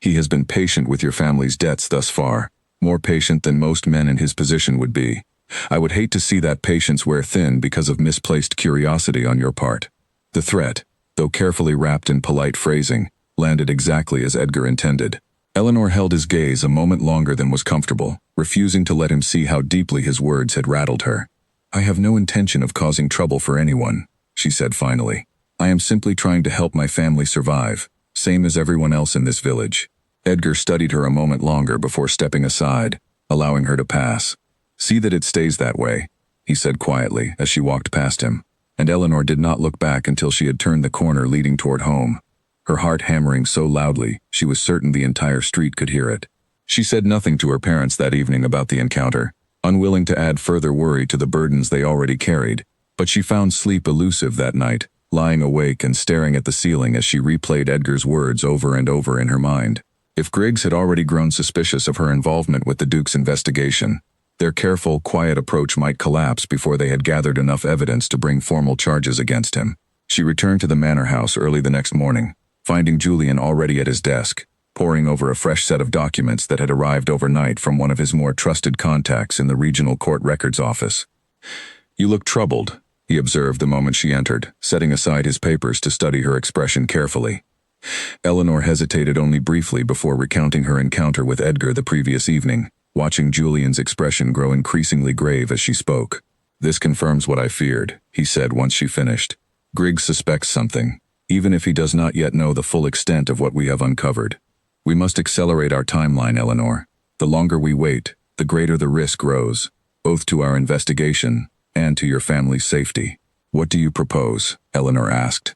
He has been patient with your family's debts thus far, more patient than most men in his position would be. I would hate to see that patience wear thin because of misplaced curiosity on your part." The threat, though carefully wrapped in polite phrasing, landed exactly as Edgar intended. Eleanor held his gaze a moment longer than was comfortable, refusing to let him see how deeply his words had rattled her. "I have no intention of causing trouble for anyone," she said finally. "I am simply trying to help my family survive, same as everyone else in this village." Edgar studied her a moment longer before stepping aside, allowing her to pass. "See that it stays that way," he said quietly as she walked past him, and Eleanor did not look back until she had turned the corner leading toward home, her heart hammering so loudly she was certain the entire street could hear it. She said nothing to her parents that evening about the encounter, unwilling to add further worry to the burdens they already carried, but she found sleep elusive that night, lying awake and staring at the ceiling as she replayed Edgar's words over and over in her mind. If Griggs had already grown suspicious of her involvement with the Duke's investigation, their careful, quiet approach might collapse before they had gathered enough evidence to bring formal charges against him. She returned to the manor house early the next morning, finding Julian already at his desk, poring over a fresh set of documents that had arrived overnight from one of his more trusted contacts in the regional court records office. "You look troubled," he observed the moment she entered, setting aside his papers to study her expression carefully. Eleanor hesitated only briefly before recounting her encounter with Edgar the previous evening, watching Julian's expression grow increasingly grave as she spoke. "This confirms what I feared," he said once she finished. "Griggs suspects something, even if he does not yet know the full extent of what we have uncovered. We must accelerate our timeline, Eleanor. The longer we wait, the greater the risk grows, both to our investigation and to your family's safety." "What do you propose?" Eleanor asked.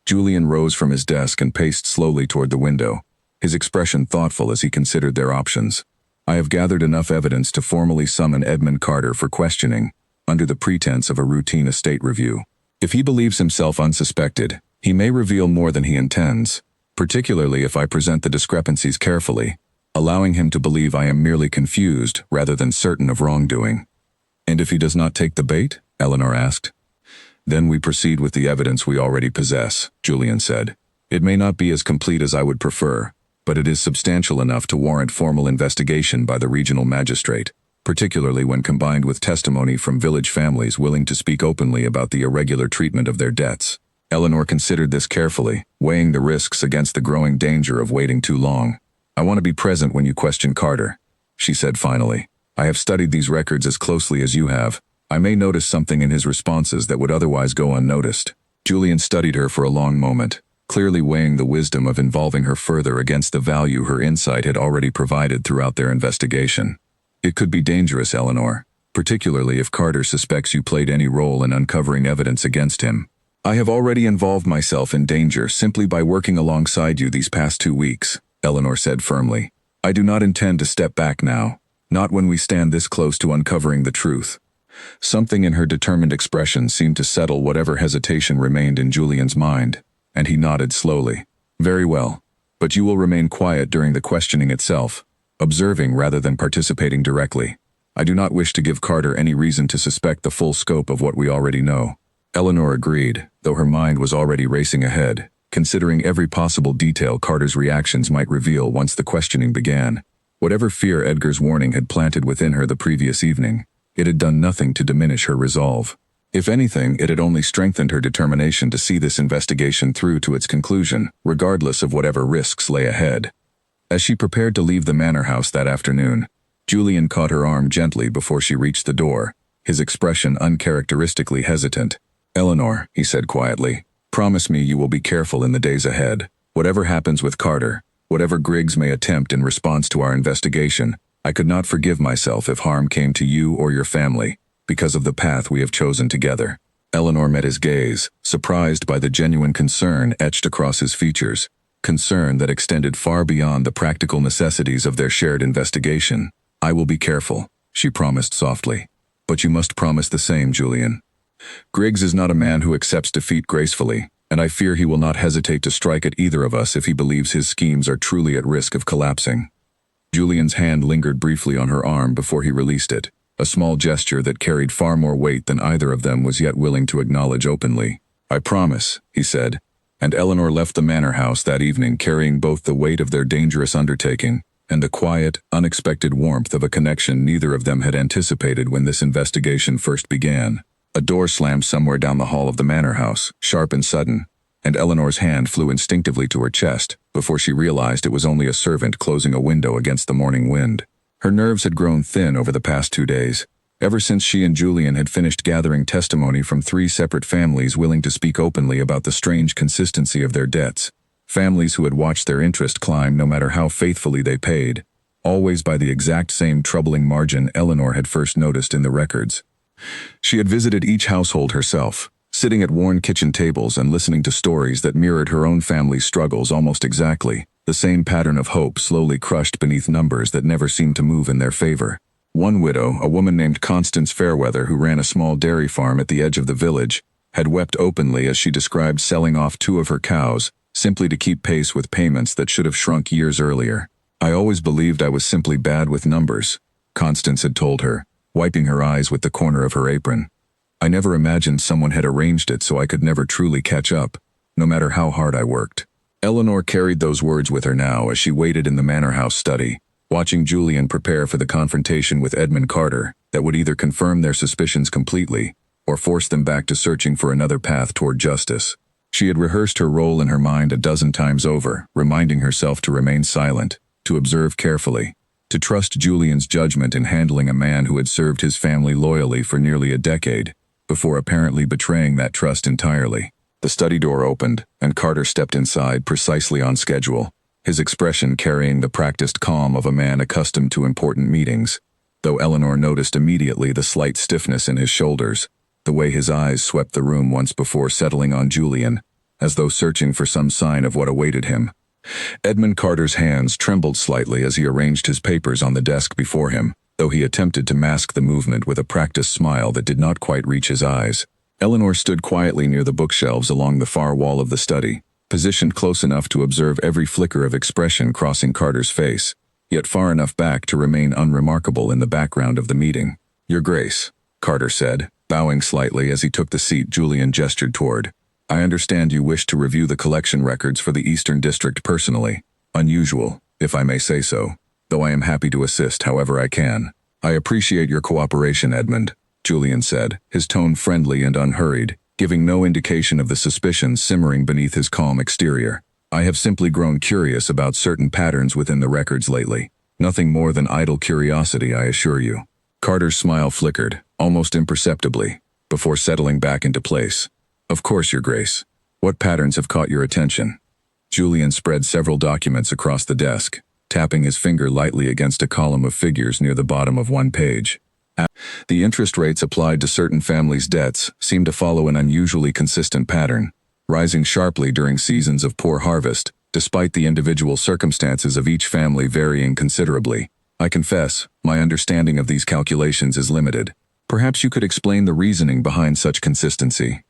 Julian rose from his desk and paced slowly toward the window, his expression thoughtful as he considered their options. "I have gathered enough evidence to formally summon Edmund Carter for questioning, under the pretense of a routine estate review. If he believes himself unsuspected, he may reveal more than he intends, particularly if I present the discrepancies carefully, allowing him to believe I am merely confused rather than certain of wrongdoing." "And if he does not take the bait?" Eleanor asked. "Then we proceed with the evidence we already possess," Julian said. "It may not be as complete as I would prefer, but it is substantial enough to warrant formal investigation by the regional magistrate, particularly when combined with testimony from village families willing to speak openly about the irregular treatment of their debts." Eleanor considered this carefully, weighing the risks against the growing danger of waiting too long. "I want to be present when you question Carter," she said finally. "I have studied these records as closely as you have. I may notice something in his responses that would otherwise go unnoticed." Julian studied her for a long moment, clearly weighing the wisdom of involving her further against the value her insight had already provided throughout their investigation. "It could be dangerous, Eleanor, particularly if Carter suspects you played any role in uncovering evidence against him. I have already involved myself in danger simply by working alongside you these past 2 weeks, Eleanor said firmly. I do not intend to step back now, not when we stand this close to uncovering the truth. Something in her determined expression seemed to settle whatever hesitation remained in Julian's mind, and he nodded slowly. Very well, but you will remain quiet during the questioning itself, observing rather than participating directly. I do not wish to give Carter any reason to suspect the full scope of what we already know. Eleanor agreed, though her mind was already racing ahead, considering every possible detail Carter's reactions might reveal once the questioning began. Whatever fear Edgar's warning had planted within her the previous evening, it had done nothing to diminish her resolve. If anything, it had only strengthened her determination to see this investigation through to its conclusion, regardless of whatever risks lay ahead. As she prepared to leave the manor house that afternoon, Julian caught her arm gently before she reached the door, his expression uncharacteristically hesitant. Eleanor, he said quietly, promise me you will be careful in the days ahead. Whatever happens with Carter, whatever Griggs may attempt in response to our investigation, I could not forgive myself if harm came to you or your family, because of the path we have chosen together. Eleanor met his gaze, surprised by the genuine concern etched across his features, concern that extended far beyond the practical necessities of their shared investigation. I will be careful, she promised softly. But you must promise the same, Julian. Griggs is not a man who accepts defeat gracefully, and I fear he will not hesitate to strike at either of us if he believes his schemes are truly at risk of collapsing. Julian's hand lingered briefly on her arm before he released it, a small gesture that carried far more weight than either of them was yet willing to acknowledge openly. I promise, he said, and Eleanor left the manor house that evening carrying both the weight of their dangerous undertaking and the quiet, unexpected warmth of a connection neither of them had anticipated when this investigation first began. A door slammed somewhere down the hall of the manor house, sharp and sudden, and Eleanor's hand flew instinctively to her chest before she realized it was only a servant closing a window against the morning wind. Her nerves had grown thin over the past 2 days, ever since she and Julian had finished gathering testimony from 3 separate families willing to speak openly about the strange consistency of their debts. Families who had watched their interest climb no matter how faithfully they paid, always by the exact same troubling margin Eleanor had first noticed in the records. She had visited each household herself, sitting at worn kitchen tables and listening to stories that mirrored her own family's struggles almost exactly, the same pattern of hope slowly crushed beneath numbers that never seemed to move in their favor. One widow, a woman named Constance Fairweather who ran a small dairy farm at the edge of the village, had wept openly as she described selling off 2 of her cows, simply to keep pace with payments that should have shrunk years earlier. I always believed I was simply bad with numbers, Constance had told her, wiping her eyes with the corner of her apron. I never imagined someone had arranged it so I could never truly catch up, no matter how hard I worked. Eleanor carried those words with her now as she waited in the manor house study, watching Julian prepare for the confrontation with Edmund Carter that would either confirm their suspicions completely or force them back to searching for another path toward justice. She had rehearsed her role in her mind a dozen times over, reminding herself to remain silent, to observe carefully, to trust Julian's judgment in handling a man who had served his family loyally for nearly a decade, before apparently betraying that trust entirely. The study door opened, and Carter stepped inside precisely on schedule, his expression carrying the practiced calm of a man accustomed to important meetings, though Eleanor noticed immediately the slight stiffness in his shoulders, the way his eyes swept the room once before settling on Julian, as though searching for some sign of what awaited him. Edmund Carter's hands trembled slightly as he arranged his papers on the desk before him, though he attempted to mask the movement with a practiced smile that did not quite reach his eyes. Eleanor stood quietly near the bookshelves along the far wall of the study, positioned close enough to observe every flicker of expression crossing Carter's face, yet far enough back to remain unremarkable in the background of the meeting. Your Grace, Carter said, bowing slightly as he took the seat Julian gestured toward. I understand you wish to review the collection records for the Eastern District personally. Unusual, if I may say so, though I am happy to assist however I can. I appreciate your cooperation, Edmund, Julian said, his tone friendly and unhurried, giving no indication of the suspicions simmering beneath his calm exterior. I have simply grown curious about certain patterns within the records lately. Nothing more than idle curiosity, I assure you. Carter's smile flickered, almost imperceptibly, before settling back into place. Of course, Your Grace. What patterns have caught your attention? Julian spread several documents across the desk, tapping his finger lightly against a column of figures near the bottom of one page. The interest rates applied to certain families' debts seemed to follow an unusually consistent pattern, rising sharply during seasons of poor harvest, despite the individual circumstances of each family varying considerably. I confess, my understanding of these calculations is limited. Perhaps you could explain the reasoning behind such consistency.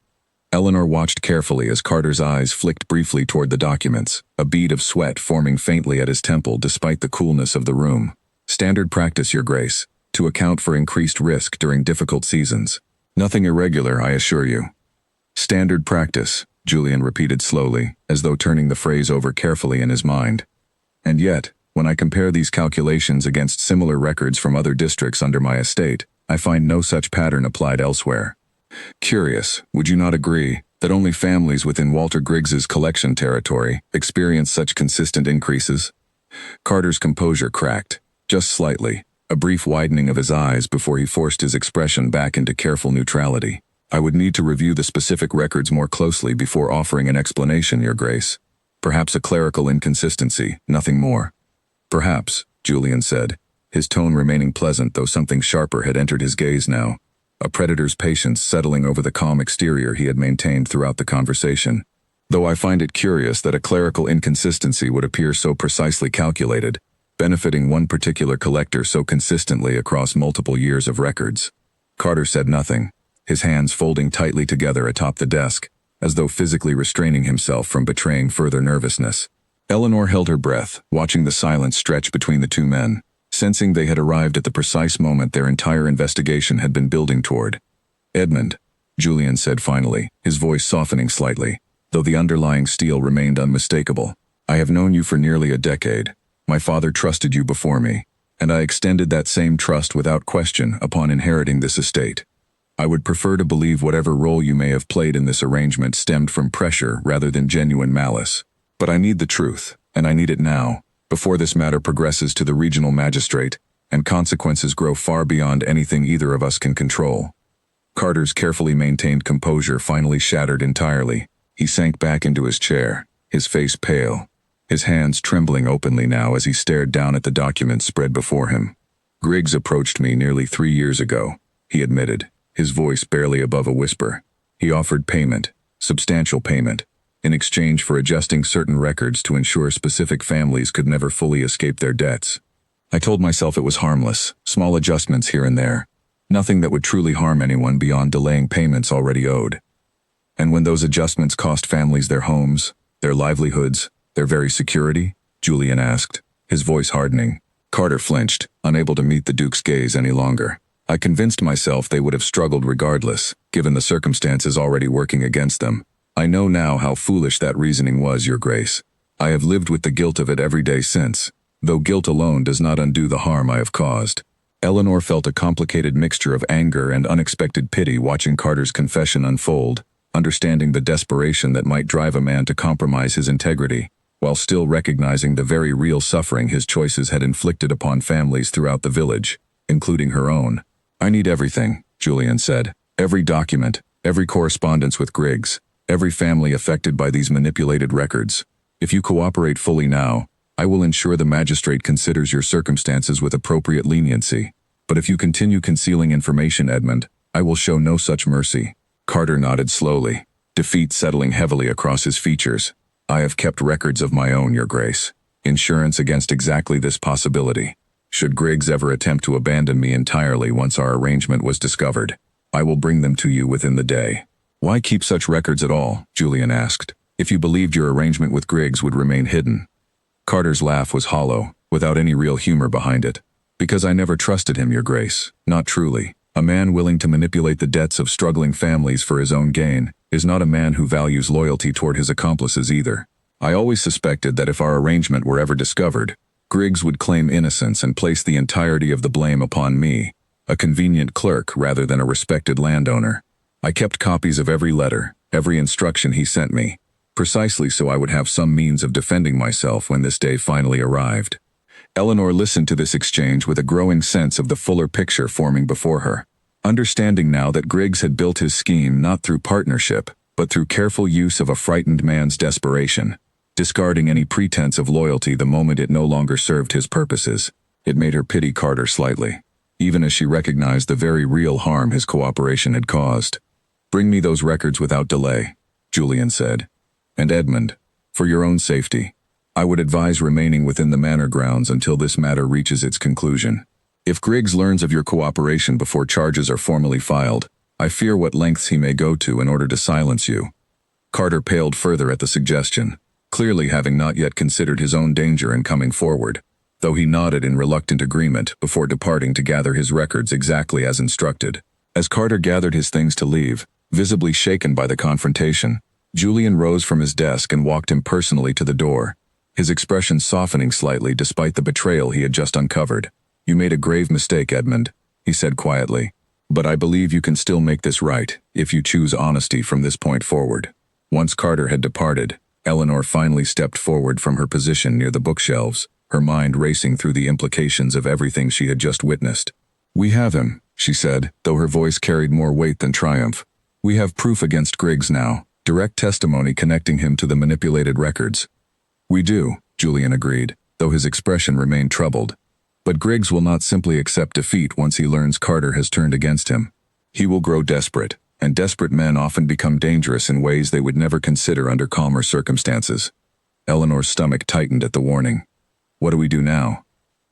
Eleanor watched carefully as Carter's eyes flicked briefly toward the documents, a bead of sweat forming faintly at his temple despite the coolness of the room. Standard practice, Your Grace, to account for increased risk during difficult seasons. Nothing irregular, I assure you. Standard practice, Julian repeated slowly, as though turning the phrase over carefully in his mind. And yet, when I compare these calculations against similar records from other districts under my estate, I find no such pattern applied elsewhere. Curious, would you not agree, that only families within Walter Griggs's collection territory experience such consistent increases? Carter's composure cracked, just slightly, a brief widening of his eyes before he forced his expression back into careful neutrality. I would need to review the specific records more closely before offering an explanation, Your Grace. Perhaps a clerical inconsistency, nothing more. Perhaps, Julian said, his tone remaining pleasant though something sharper had entered his gaze now, a predator's patience settling over the calm exterior he had maintained throughout the conversation. Though I find it curious that a clerical inconsistency would appear so precisely calculated, benefiting one particular collector so consistently across multiple years of records. Carter said nothing, his hands folding tightly together atop the desk, as though physically restraining himself from betraying further nervousness. Eleanor held her breath, watching the silence stretch between the two men, sensing they had arrived at the precise moment their entire investigation had been building toward. Edmund, Julian said finally, his voice softening slightly, though the underlying steel remained unmistakable. I have known you for nearly a decade. My father trusted you before me, and I extended that same trust without question upon inheriting this estate. I would prefer to believe whatever role you may have played in this arrangement stemmed from pressure rather than genuine malice. But I need the truth, and I need it now, before this matter progresses to the regional magistrate, and consequences grow far beyond anything either of us can control. Carter's carefully maintained composure finally shattered entirely. He sank back into his chair, his face pale, his hands trembling openly now as he stared down at the documents spread before him. Griggs approached me nearly 3 years ago, he admitted, his voice barely above a whisper. He offered payment, substantial payment, in exchange for adjusting certain records to ensure specific families could never fully escape their debts. I told myself it was harmless, small adjustments here and there, nothing that would truly harm anyone beyond delaying payments already owed. And when those adjustments cost families their homes, their livelihoods, their very security? Julian asked, his voice hardening. Carter flinched, unable to meet the Duke's gaze any longer. I convinced myself they would have struggled regardless, given the circumstances already working against them. I know now how foolish that reasoning was, Your Grace. I have lived with the guilt of it every day since, though guilt alone does not undo the harm I have caused. Eleanor felt a complicated mixture of anger and unexpected pity watching Carter's confession unfold, understanding the desperation that might drive a man to compromise his integrity, while still recognizing the very real suffering his choices had inflicted upon families throughout the village, including her own. I need everything, Julian said. Every document, every correspondence with Griggs, every family affected by these manipulated records. If you cooperate fully now, I will ensure the magistrate considers your circumstances with appropriate leniency. But if you continue concealing information, Edmund, I will show no such mercy. Carter nodded slowly, defeat settling heavily across his features. I have kept records of my own, Your Grace. Insurance against exactly this possibility. Should Griggs ever attempt to abandon me entirely once our arrangement was discovered, I will bring them to you within the day. Why keep such records at all? Julian asked, if you believed your arrangement with Griggs would remain hidden. Carter's laugh was hollow, without any real humor behind it. Because I never trusted him, Your Grace, not truly. A man willing to manipulate the debts of struggling families for his own gain is not a man who values loyalty toward his accomplices either. I always suspected that if our arrangement were ever discovered, Griggs would claim innocence and place the entirety of the blame upon me, a convenient clerk rather than a respected landowner. I kept copies of every letter, every instruction he sent me, precisely so I would have some means of defending myself when this day finally arrived. Eleanor listened to this exchange with a growing sense of the fuller picture forming before her, understanding now that Griggs had built his scheme not through partnership, but through careful use of a frightened man's desperation, discarding any pretense of loyalty the moment it no longer served his purposes. It made her pity Carter slightly. even as she recognized the very real harm his cooperation had caused. "Bring me those records without delay," Julian said. "And Edmund, for your own safety, I would advise remaining within the manor grounds until this matter reaches its conclusion. If Griggs learns of your cooperation before charges are formally filed, I fear what lengths he may go to in order to silence you." Carter paled further at the suggestion, clearly having not yet considered his own danger in coming forward, though he nodded in reluctant agreement before departing to gather his records exactly as instructed. As Carter gathered his things to leave, visibly shaken by the confrontation, Julian rose from his desk and walked impersonally to the door, his expression softening slightly despite the betrayal he had just uncovered. "You made a grave mistake, Edmund," he said quietly. "But I believe you can still make this right, if you choose honesty from this point forward." Once Carter had departed, Eleanor finally stepped forward from her position near the bookshelves, her mind racing through the implications of everything she had just witnessed. "We have him," she said, though her voice carried more weight than triumph. "We have proof against Griggs now, direct testimony connecting him to the manipulated records." "We do," Julian agreed, though his expression remained troubled. "But Griggs will not simply accept defeat once he learns Carter has turned against him. He will grow desperate, and desperate men often become dangerous in ways they would never consider under calmer circumstances." Eleanor's stomach tightened at the warning. "What do we do now?"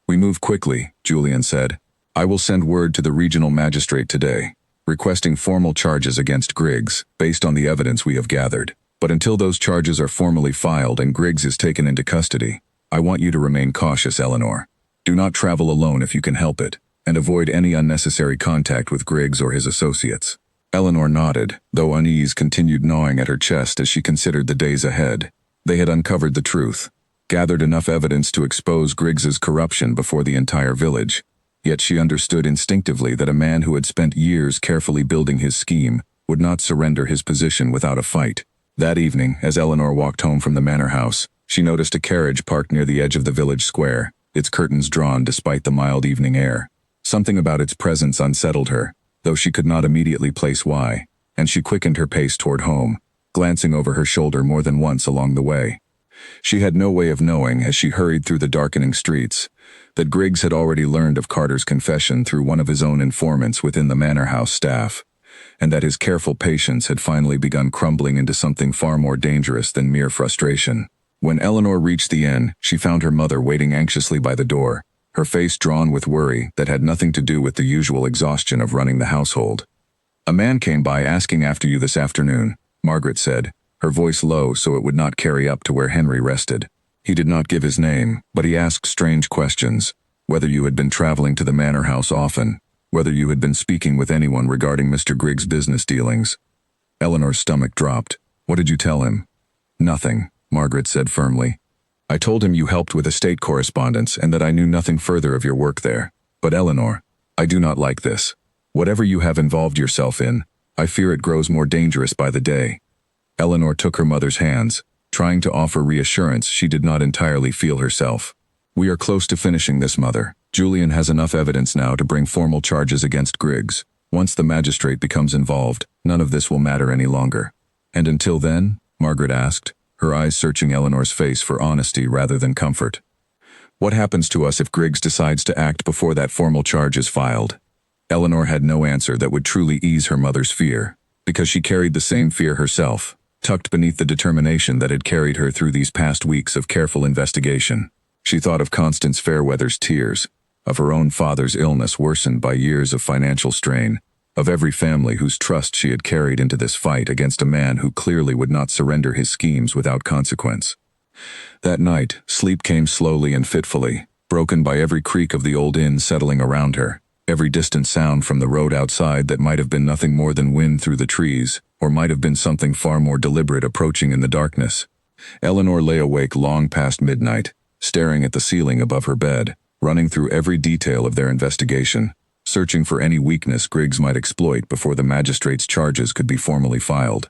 "We move quickly," Julian said. "I will send word to the regional magistrate today, requesting formal charges against Griggs, based on the evidence we have gathered. But until those charges are formally filed and Griggs is taken into custody, I want you to remain cautious, Eleanor. Do not travel alone if you can help it, and avoid any unnecessary contact with Griggs or his associates." Eleanor nodded, though unease continued gnawing at her chest as she considered the days ahead. They had uncovered the truth, gathered enough evidence to expose Griggs's corruption before the entire village. Yet she understood instinctively that a man who had spent years carefully building his scheme would not surrender his position without a fight. That evening, as Eleanor walked home from the manor house, she noticed a carriage parked near the edge of the village square, its curtains drawn despite the mild evening air. Something about its presence unsettled her, though she could not immediately place why, and she quickened her pace toward home, glancing over her shoulder more than once along the way. She had no way of knowing, as she hurried through the darkening streets, that Griggs had already learned of Carter's confession through one of his own informants within the manor house staff, and that his careful patience had finally begun crumbling into something far more dangerous than mere frustration. When Eleanor reached the inn, she found her mother waiting anxiously by the door, her face drawn with worry that had nothing to do with the usual exhaustion of running the household. "A man came by asking after you this afternoon," Margaret said, her voice low so it would not carry up to where Henry rested. "He did not give his name, but he asked strange questions, whether you had been traveling to the manor house often, whether you had been speaking with anyone regarding Mr. Griggs' business dealings." Eleanor's stomach dropped. "What did you tell him?" "Nothing," Margaret said firmly. "I told him you helped with estate correspondence and that I knew nothing further of your work there. But Eleanor, I do not like this. Whatever you have involved yourself in, I fear it grows more dangerous by the day." Eleanor took her mother's hands, trying to offer reassurance she did not entirely feel herself. "We are close to finishing this, Mother. Julian has enough evidence now to bring formal charges against Griggs. Once the magistrate becomes involved, none of this will matter any longer." "And until then?" Margaret asked, her eyes searching Eleanor's face for honesty rather than comfort. "What happens to us if Griggs decides to act before that formal charge is filed?" Eleanor had no answer that would truly ease her mother's fear, because she carried the same fear herself, tucked beneath the determination that had carried her through these past weeks of careful investigation. She thought of Constance Fairweather's tears, of her own father's illness worsened by years of financial strain, of every family whose trust she had carried into this fight against a man who clearly would not surrender his schemes without consequence. That night, sleep came slowly and fitfully, broken by every creak of the old inn settling around her, every distant sound from the road outside that might have been nothing more than wind through the trees, or might have been something far more deliberate approaching in the darkness. Eleanor lay awake long past midnight, staring at the ceiling above her bed, running through every detail of their investigation, searching for any weakness Griggs might exploit before the magistrate's charges could be formally filed.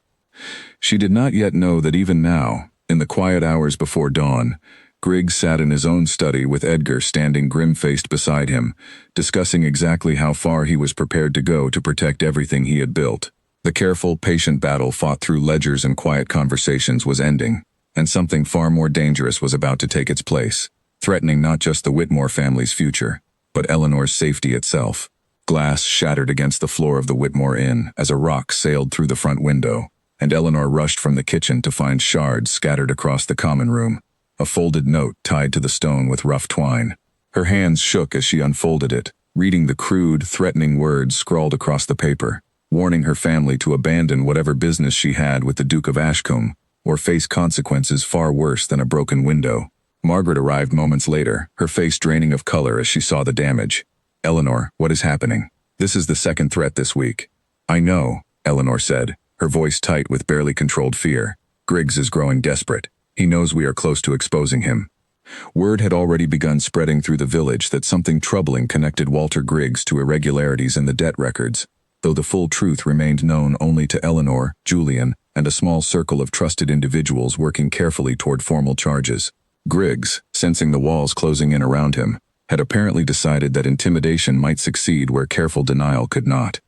She did not yet know that even now, in the quiet hours before dawn, Griggs sat in his own study with Edgar standing grim-faced beside him, discussing exactly how far he was prepared to go to protect everything he had built. The careful, patient battle fought through ledgers and quiet conversations was ending, and something far more dangerous was about to take its place, threatening not just the Whitmore family's future, but Eleanor's safety itself. Glass shattered against the floor of the Whitmore Inn as a rock sailed through the front window, and Eleanor rushed from the kitchen to find shards scattered across the common room, a folded note tied to the stone with rough twine. Her hands shook as she unfolded it, reading the crude, threatening words scrawled across the paper, warning her family to abandon whatever business she had with the Duke of Ashcombe, or face consequences far worse than a broken window. Margaret arrived moments later, her face draining of color as she saw the damage. "Eleanor, what is happening? This is the second threat this week." "I know," Eleanor said, her voice tight with barely controlled fear. "Griggs is growing desperate. He knows we are close to exposing him." Word had already begun spreading through the village that something troubling connected Walter Griggs to irregularities in the debt records, though the full truth remained known only to Eleanor, Julian, and a small circle of trusted individuals working carefully toward formal charges. Griggs, sensing the walls closing in around him, had apparently decided that intimidation might succeed where careful denial could not.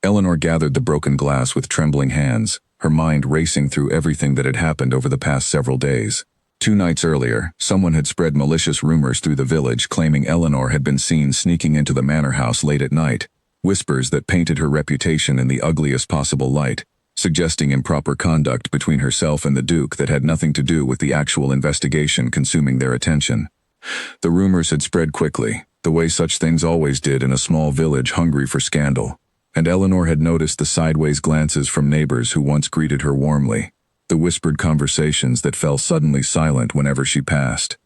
Eleanor gathered the broken glass with trembling hands, her mind racing through everything that had happened over the past several days. 2 nights earlier, someone had spread malicious rumors through the village claiming Eleanor had been seen sneaking into the manor house late at night, whispers that painted her reputation in the ugliest possible light, suggesting improper conduct between herself and the Duke that had nothing to do with the actual investigation consuming their attention. The rumors had spread quickly, the way such things always did in a small village hungry for scandal, and Eleanor had noticed the sideways glances from neighbors who once greeted her warmly, the whispered conversations that fell suddenly silent whenever she passed.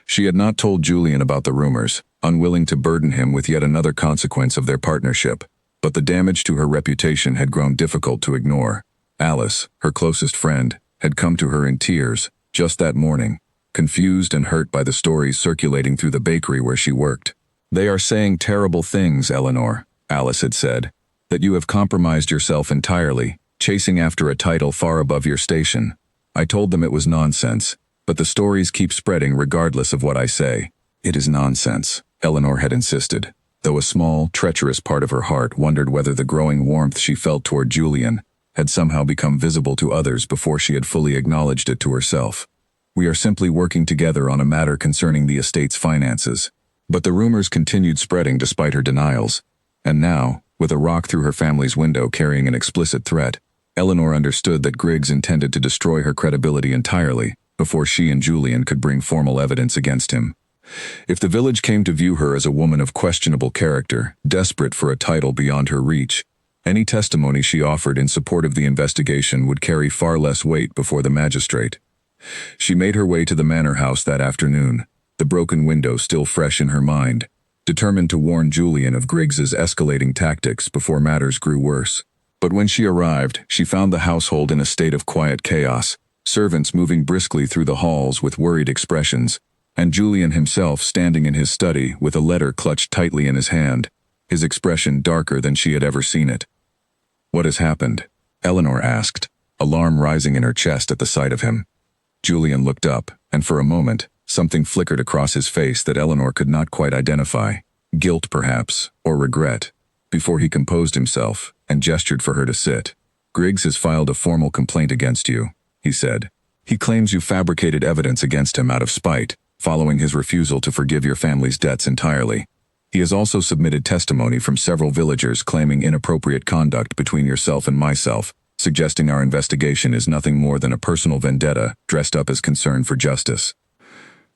She had not told Julian about the rumors, unwilling to burden him with yet another consequence of their partnership, but the damage to her reputation had grown difficult to ignore. Alice, her closest friend, had come to her in tears, just that morning, confused and hurt by the stories circulating through the bakery where she worked. "They are saying terrible things, Eleanor," Alice had said, "that you have compromised yourself entirely, chasing after a title far above your station. I told them it was nonsense, but the stories keep spreading regardless of what I say." "It is nonsense," Eleanor had insisted, though a small, treacherous part of her heart wondered whether the growing warmth she felt toward Julian had somehow become visible to others before she had fully acknowledged it to herself. "We are simply working together on a matter concerning the estate's finances." But the rumors continued spreading despite her denials, and now, with a rock through her family's window carrying an explicit threat, Eleanor understood that Griggs intended to destroy her credibility entirely before she and Julian could bring formal evidence against him. If the village came to view her as a woman of questionable character, desperate for a title beyond her reach, any testimony she offered in support of the investigation would carry far less weight before the magistrate. She made her way to the manor house that afternoon, the broken window still fresh in her mind, determined to warn Julian of Griggs's escalating tactics before matters grew worse. But when she arrived, she found the household in a state of quiet chaos, servants moving briskly through the halls with worried expressions, and Julian himself standing in his study with a letter clutched tightly in his hand, his expression darker than she had ever seen it. "What has happened?" Eleanor asked, alarm rising in her chest at the sight of him. Julian looked up, and for a moment, something flickered across his face that Eleanor could not quite identify, guilt perhaps, or regret, before he composed himself and gestured for her to sit. "Griggs has filed a formal complaint against you," he said. "He claims you fabricated evidence against him out of spite, following his refusal to forgive your family's debts entirely. He has also submitted testimony from several villagers claiming inappropriate conduct between yourself and myself, suggesting our investigation is nothing more than a personal vendetta dressed up as concern for justice."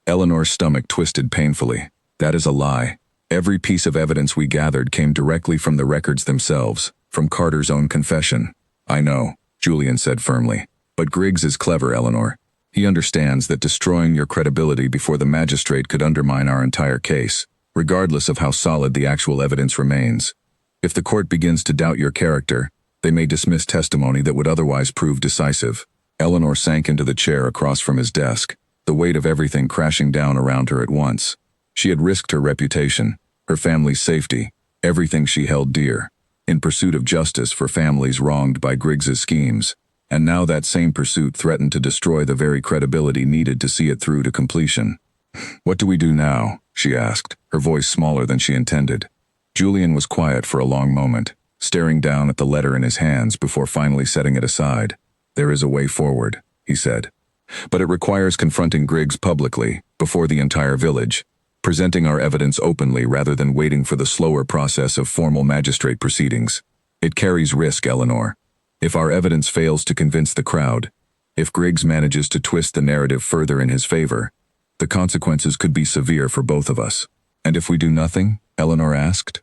Eleanor's stomach twisted painfully. "That is a lie. Every piece of evidence we gathered came directly from the records themselves, from Carter's own confession." "I know," Julian said firmly. "But Griggs is clever, Eleanor. He understands that destroying your credibility before the magistrate could undermine our entire case, regardless of how solid the actual evidence remains. If the court begins to doubt your character, they may dismiss testimony that would otherwise prove decisive." Eleanor sank into the chair across from his desk, the weight of everything crashing down around her at once. She had risked her reputation, her family's safety, everything she held dear, in pursuit of justice for families wronged by Griggs's schemes, and now that same pursuit threatened to destroy the very credibility needed to see it through to completion. "What do we do now?" she asked, her voice smaller than she intended. Julian was quiet for a long moment, staring down at the letter in his hands before finally setting it aside. "There is a way forward," he said. "But it requires confronting Griggs publicly, before the entire village. presenting our evidence openly rather than waiting for the slower process of formal magistrate proceedings. It carries risk, Eleanor. If our evidence fails to convince the crowd, if Griggs manages to twist the narrative further in his favor, the consequences could be severe for both of us. And if we do nothing? Eleanor asked.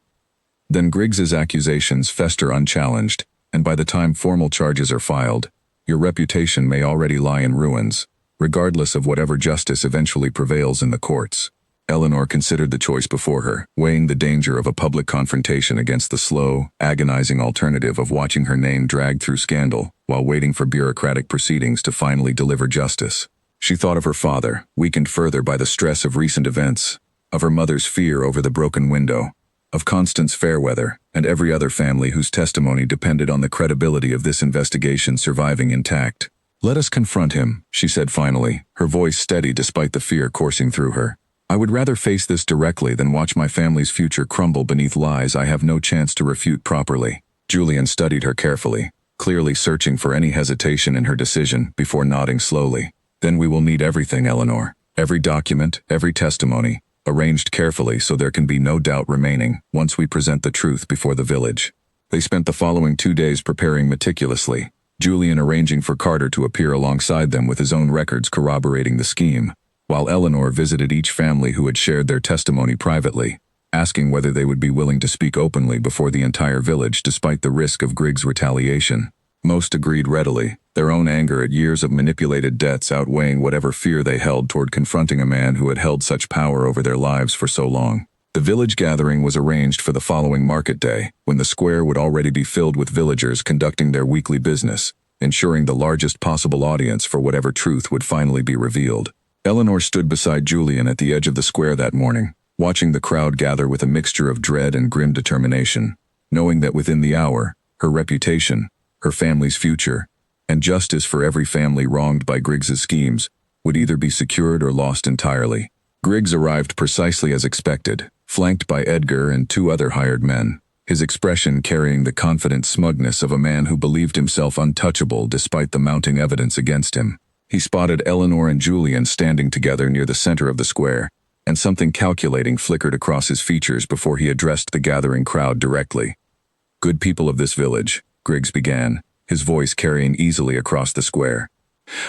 Then Griggs's accusations fester unchallenged, and by the time formal charges are filed, your reputation may already lie in ruins, regardless of whatever justice eventually prevails in the courts. Eleanor considered the choice before her, weighing the danger of a public confrontation against the slow, agonizing alternative of watching her name dragged through scandal while waiting for bureaucratic proceedings to finally deliver justice. She thought of her father, weakened further by the stress of recent events, of her mother's fear over the broken window, of Constance Fairweather, and every other family whose testimony depended on the credibility of this investigation surviving intact. "Let us confront him," she said finally, her voice steady despite the fear coursing through her. "I would rather face this directly than watch my family's future crumble beneath lies I have no chance to refute properly." Julian studied her carefully, clearly searching for any hesitation in her decision before nodding slowly. "Then we will need everything, Eleanor. Every document, every testimony, arranged carefully so there can be no doubt remaining once we present the truth before the village." They spent the following 2 days preparing meticulously, Julian arranging for Carter to appear alongside them with his own records corroborating the scheme, while Eleanor visited each family who had shared their testimony privately, asking whether they would be willing to speak openly before the entire village despite the risk of Griggs' retaliation. Most agreed readily, their own anger at years of manipulated debts outweighing whatever fear they held toward confronting a man who had held such power over their lives for so long. The village gathering was arranged for the following market day, when the square would already be filled with villagers conducting their weekly business, ensuring the largest possible audience for whatever truth would finally be revealed. Eleanor stood beside Julian at the edge of the square that morning, watching the crowd gather with a mixture of dread and grim determination, knowing that within the hour, her reputation, her family's future, and justice for every family wronged by Griggs's schemes would either be secured or lost entirely. Griggs arrived precisely as expected, flanked by Edgar and 2 other hired men, his expression carrying the confident smugness of a man who believed himself untouchable despite the mounting evidence against him. He spotted Eleanor and Julian standing together near the center of the square, and something calculating flickered across his features before he addressed the gathering crowd directly. "Good people of this village," Griggs began, his voice carrying easily across the square.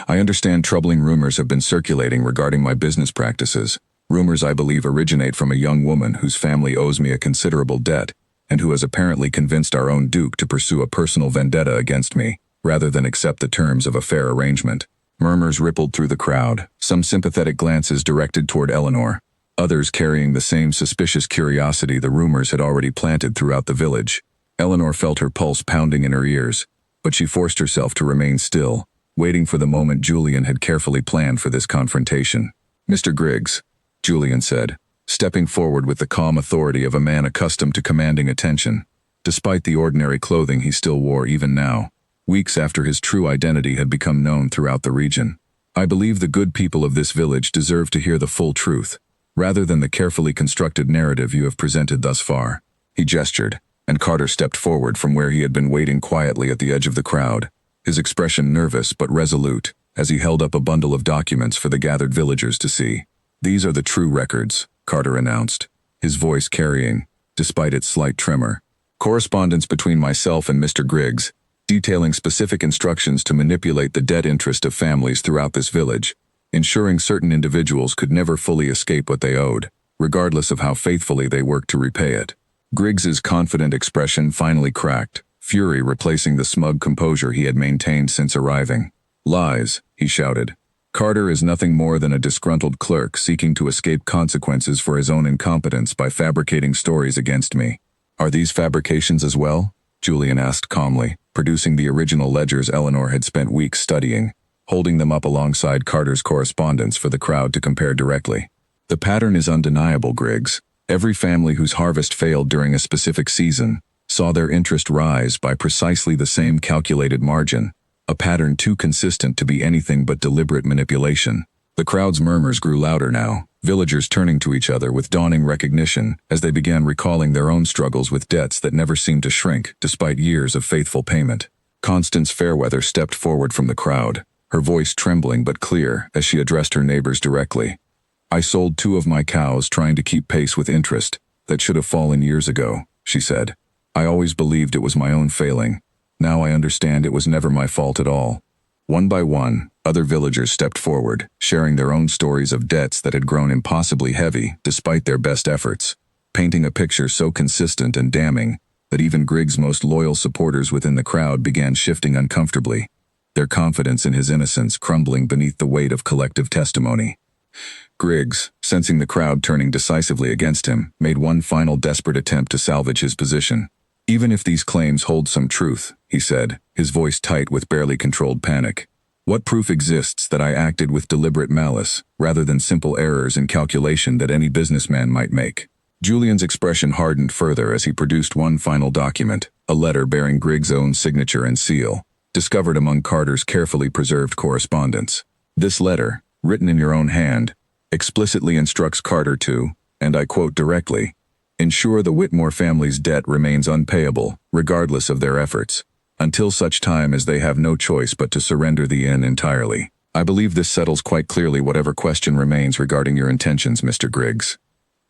"I understand troubling rumors have been circulating regarding my business practices, rumors I believe originate from a young woman whose family owes me a considerable debt, and who has apparently convinced our own Duke to pursue a personal vendetta against me, rather than accept the terms of a fair arrangement." Murmurs rippled through the crowd, some sympathetic glances directed toward Eleanor, others carrying the same suspicious curiosity the rumors had already planted throughout the village. Eleanor felt her pulse pounding in her ears, but she forced herself to remain still, waiting for the moment Julian had carefully planned for this confrontation. "Mr. Griggs," Julian said, stepping forward with the calm authority of a man accustomed to commanding attention, despite the ordinary clothing he still wore even now, weeks after his true identity had become known throughout the region. "I believe the good people of this village deserve to hear the full truth, rather than the carefully constructed narrative you have presented thus far." He gestured, and Carter stepped forward from where he had been waiting quietly at the edge of the crowd, his expression nervous but resolute, as he held up a bundle of documents for the gathered villagers to see. "These are the true records," Carter announced, his voice carrying, despite its slight tremor, "correspondence between myself and Mr. Griggs, detailing specific instructions to manipulate the debt interest of families throughout this village, ensuring certain individuals could never fully escape what they owed, regardless of how faithfully they worked to repay it." Griggs's confident expression finally cracked, fury replacing the smug composure he had maintained since arriving. "Lies," he shouted. "Carter is nothing more than a disgruntled clerk seeking to escape consequences for his own incompetence by fabricating stories against me." "Are these fabrications as well?" Julian asked calmly, producing the original ledgers Eleanor had spent weeks studying, holding them up alongside Carter's correspondence for the crowd to compare directly. "The pattern is undeniable, Griggs. Every family whose harvest failed during a specific season saw their interest rise by precisely the same calculated margin, a pattern too consistent to be anything but deliberate manipulation." The crowd's murmurs grew louder now, villagers turning to each other with dawning recognition as they began recalling their own struggles with debts that never seemed to shrink despite years of faithful payment. Constance Fairweather stepped forward from the crowd, her voice trembling but clear as she addressed her neighbors directly. "I sold 2 of my cows trying to keep pace with interest that should have fallen years ago," she said. "I always believed it was my own failing. Now I understand it was never my fault at all." One by one, other villagers stepped forward, sharing their own stories of debts that had grown impossibly heavy despite their best efforts, painting a picture so consistent and damning that even Griggs' most loyal supporters within the crowd began shifting uncomfortably, their confidence in his innocence crumbling beneath the weight of collective testimony. Griggs, sensing the crowd turning decisively against him, made one final desperate attempt to salvage his position. "Even if these claims hold some truth," he said, his voice tight with barely controlled panic, "what proof exists that I acted with deliberate malice, rather than simple errors in calculation that any businessman might make?" Julian's expression hardened further as he produced one final document, a letter bearing Griggs' own signature and seal, discovered among Carter's carefully preserved correspondence. This letter, written in your own hand, explicitly instructs Carter to, and I quote directly, "ensure the Whitmore family's debt remains unpayable, regardless of their efforts, until such time as they have no choice but to surrender the inn entirely. I believe this settles quite clearly whatever question remains regarding your intentions, Mr. Griggs."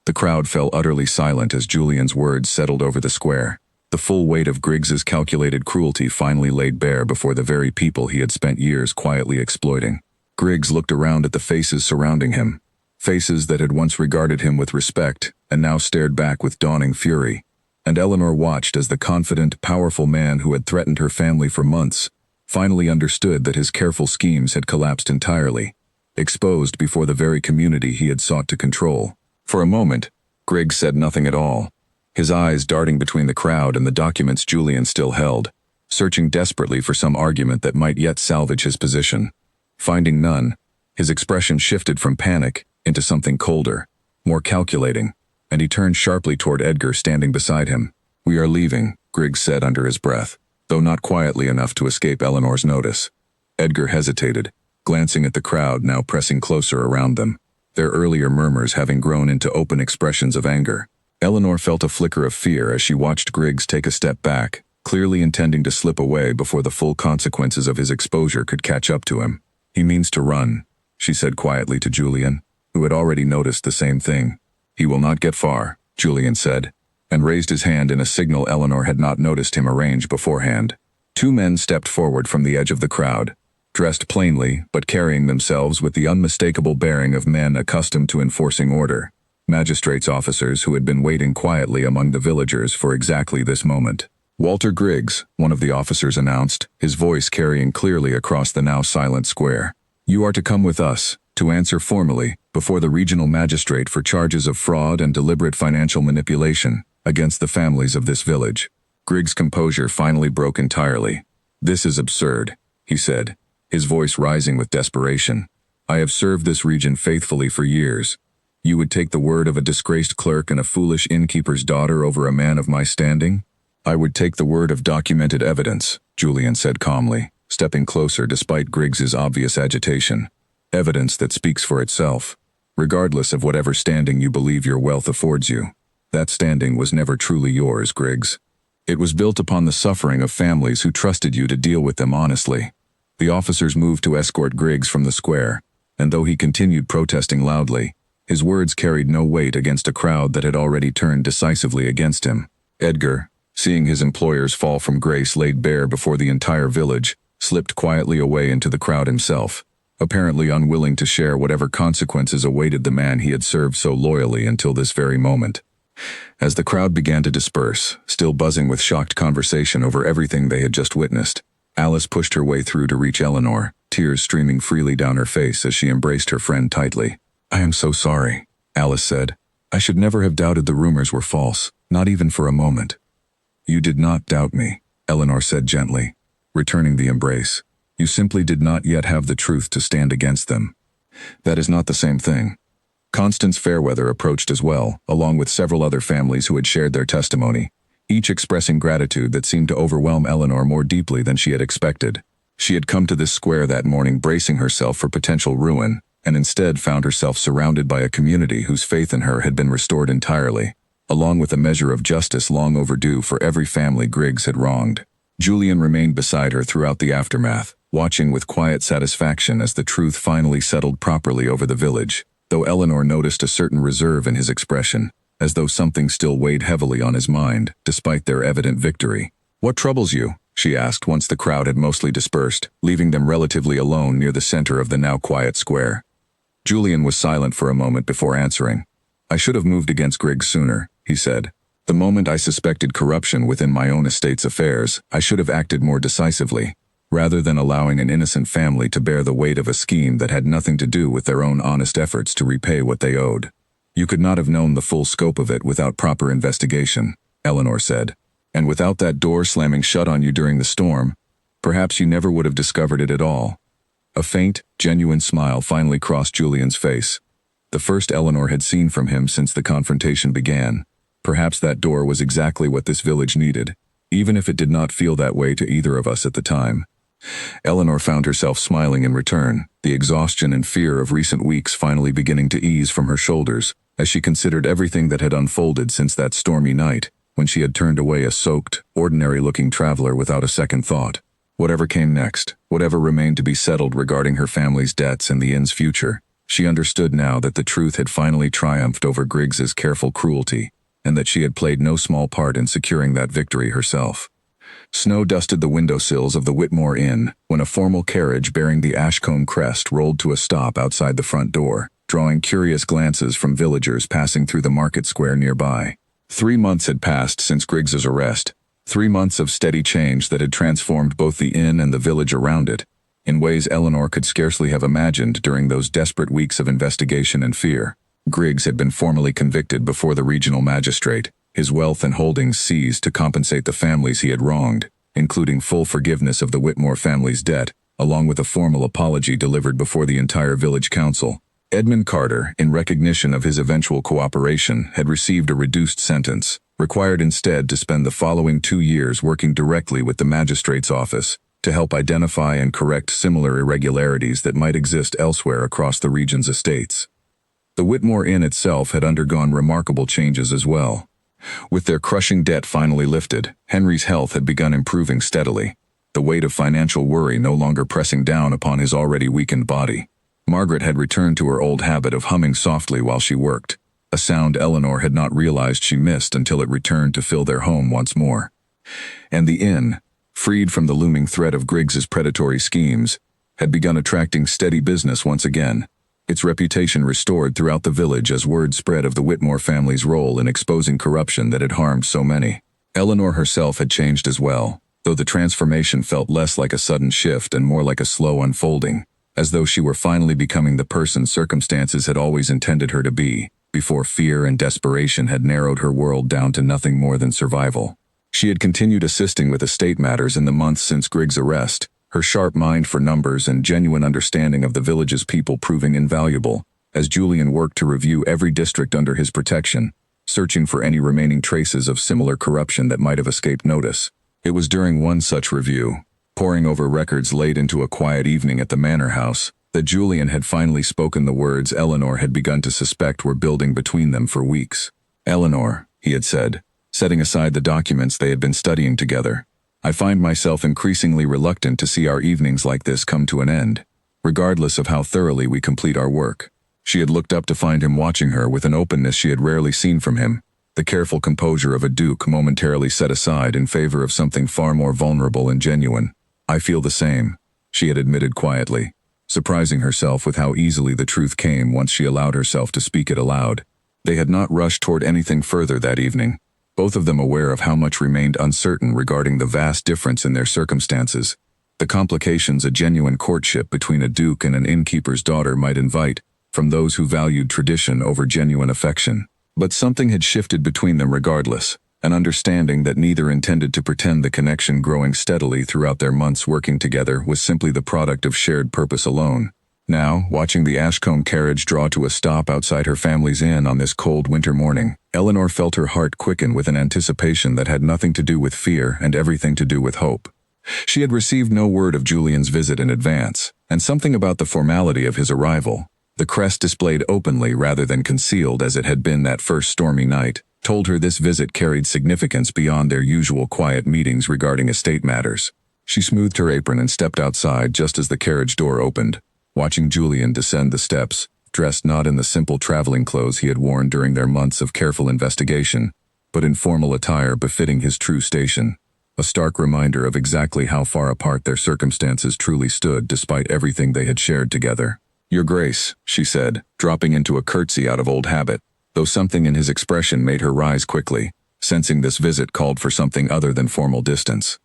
The crowd fell utterly silent as Julian's words settled over the square. The full weight of Griggs's calculated cruelty finally laid bare before the very people he had spent years quietly exploiting. Griggs looked around at the faces surrounding him, faces that had once regarded him with respect and now stared back with dawning fury, and Eleanor watched as the confident, powerful man who had threatened her family for months finally understood that his careful schemes had collapsed entirely, exposed before the very community he had sought to control. For a moment, Griggs said nothing at all, his eyes darting between the crowd and the documents Julian still held, searching desperately for some argument that might yet salvage his position. Finding none, his expression shifted from panic into something colder, more calculating, and he turned sharply toward Edgar standing beside him. "We are leaving," Griggs said under his breath, though not quietly enough to escape Eleanor's notice. Edgar hesitated, glancing at the crowd now pressing closer around them, their earlier murmurs having grown into open expressions of anger. Eleanor felt a flicker of fear as she watched Griggs take a step back, clearly intending to slip away before the full consequences of his exposure could catch up to him. "He means to run," she said quietly to Julian, who had already noticed the same thing. "He will not get far," Julian said, and raised his hand in a signal Eleanor had not noticed him arrange beforehand. 2 men stepped forward from the edge of the crowd, dressed plainly but carrying themselves with the unmistakable bearing of men accustomed to enforcing order, magistrates' officers who had been waiting quietly among the villagers for exactly this moment. "Walter Griggs," one of the officers announced, his voice carrying clearly across the now silent square. "You are to come with us, to answer formally, before the regional magistrate for charges of fraud and deliberate financial manipulation against the families of this village." Griggs' composure finally broke entirely. "This is absurd," he said, his voice rising with desperation. "I have served this region faithfully for years. You would take the word of a disgraced clerk and a foolish innkeeper's daughter over a man of my standing?" "I would take the word of documented evidence," Julian said calmly, stepping closer despite Griggs's obvious agitation. "Evidence that speaks for itself, regardless of whatever standing you believe your wealth affords you. That standing was never truly yours, Griggs. It was built upon the suffering of families who trusted you to deal with them honestly." The officers moved to escort Griggs from the square, and though he continued protesting loudly, his words carried no weight against a crowd that had already turned decisively against him. Edgar, seeing his employers fall from grace laid bare before the entire village, slipped quietly away into the crowd himself, apparently unwilling to share whatever consequences awaited the man he had served so loyally until this very moment. As the crowd began to disperse, still buzzing with shocked conversation over everything they had just witnessed, Alice pushed her way through to reach Eleanor, tears streaming freely down her face as she embraced her friend tightly. "I am so sorry," Alice said. "I should never have doubted the rumors were false, not even for a moment." "You did not doubt me," Eleanor said gently, returning the embrace. "You simply did not yet have the truth to stand against them." "That is not the same thing." Constance Fairweather approached as well, along with several other families who had shared their testimony, each expressing gratitude that seemed to overwhelm Eleanor more deeply than she had expected. She had come to this square that morning bracing herself for potential ruin, and instead found herself surrounded by a community whose faith in her had been restored entirely, along with a measure of justice long overdue for every family Griggs had wronged. Julian remained beside her throughout the aftermath, watching with quiet satisfaction as the truth finally settled properly over the village. though Eleanor noticed a certain reserve in his expression, as though something still weighed heavily on his mind, despite their evident victory. "What troubles you?" she asked once the crowd had mostly dispersed, leaving them relatively alone near the center of the now quiet square. Julian was silent for a moment before answering. "I should have moved against Griggs sooner," he said. "The moment I suspected corruption within my own estate's affairs, I should have acted more decisively, rather than allowing an innocent family to bear the weight of a scheme that had nothing to do with their own honest efforts to repay what they owed." "You could not have known the full scope of it without proper investigation," Eleanor said. "And without that door slamming shut on you during the storm, perhaps you never would have discovered it at all." A faint, genuine smile finally crossed Julian's face. The first Eleanor had seen from him since the confrontation began. Perhaps that door was exactly what this village needed, even if it did not feel that way to either of us at the time. Eleanor found herself smiling in return, the exhaustion and fear of recent weeks finally beginning to ease from her shoulders, as she considered everything that had unfolded since that stormy night, when she had turned away a soaked, ordinary-looking traveler without a second thought. Whatever came next, whatever remained to be settled regarding her family's debts and the inn's future, she understood now that the truth had finally triumphed over Griggs's careful cruelty, and that she had played no small part in securing that victory herself. Snow dusted the windowsills of the Whitmore Inn when a formal carriage bearing the Ashcombe crest rolled to a stop outside the front door, drawing curious glances from villagers passing through the market square nearby. 3 months had passed since Griggs's arrest, 3 months of steady change that had transformed both the inn and the village around it, in ways Eleanor could scarcely have imagined during those desperate weeks of investigation and fear. Griggs had been formally convicted before the regional magistrate, his wealth and holdings seized to compensate the families he had wronged, including full forgiveness of the Whitmore family's debt, along with a formal apology delivered before the entire village council. Edmund Carter, in recognition of his eventual cooperation, had received a reduced sentence, required instead to spend the following 2 years working directly with the magistrate's office to help identify and correct similar irregularities that might exist elsewhere across the region's estates. The Whitmore Inn itself had undergone remarkable changes as well. With their crushing debt finally lifted, Henry's health had begun improving steadily, the weight of financial worry no longer pressing down upon his already weakened body. Margaret had returned to her old habit of humming softly while she worked, a sound Eleanor had not realized she missed until it returned to fill their home once more. And the inn, freed from the looming threat of Griggs's predatory schemes, had begun attracting steady business once again, its reputation restored throughout the village as word spread of the Whitmore family's role in exposing corruption that had harmed so many. Eleanor herself had changed as well, though the transformation felt less like a sudden shift and more like a slow unfolding, as though she were finally becoming the person circumstances had always intended her to be, before fear and desperation had narrowed her world down to nothing more than survival. She had continued assisting with estate matters in the months since Griggs' arrest, her sharp mind for numbers and genuine understanding of the village's people proving invaluable, as Julian worked to review every district under his protection, searching for any remaining traces of similar corruption that might have escaped notice. It was during one such review, poring over records late into a quiet evening at the manor house, that Julian had finally spoken the words Eleanor had begun to suspect were building between them for weeks. "Eleanor," he had said, setting aside the documents they had been studying together, "I find myself increasingly reluctant to see our evenings like this come to an end, regardless of how thoroughly we complete our work." She had looked up to find him watching her with an openness she had rarely seen from him, the careful composure of a duke momentarily set aside in favor of something far more vulnerable and genuine. "I feel the same," she had admitted quietly, surprising herself with how easily the truth came once she allowed herself to speak it aloud. They had not rushed toward anything further that evening, both of them aware of how much remained uncertain regarding the vast difference in their circumstances, the complications a genuine courtship between a duke and an innkeeper's daughter might invite from those who valued tradition over genuine affection. But something had shifted between them regardless, an understanding that neither intended to pretend the connection growing steadily throughout their months working together was simply the product of shared purpose alone. Now, watching the Ashcombe carriage draw to a stop outside her family's inn on this cold winter morning, Eleanor felt her heart quicken with an anticipation that had nothing to do with fear and everything to do with hope. She had received no word of Julian's visit in advance, and something about the formality of his arrival, the crest displayed openly rather than concealed as it had been that first stormy night, told her this visit carried significance beyond their usual quiet meetings regarding estate matters. She smoothed her apron and stepped outside just as the carriage door opened, watching Julian descend the steps, dressed not in the simple traveling clothes he had worn during their months of careful investigation, but in formal attire befitting his true station, a stark reminder of exactly how far apart their circumstances truly stood despite everything they had shared together. "Your Grace," she said, dropping into a curtsy out of old habit, though something in his expression made her rise quickly, sensing this visit called for something other than formal distance.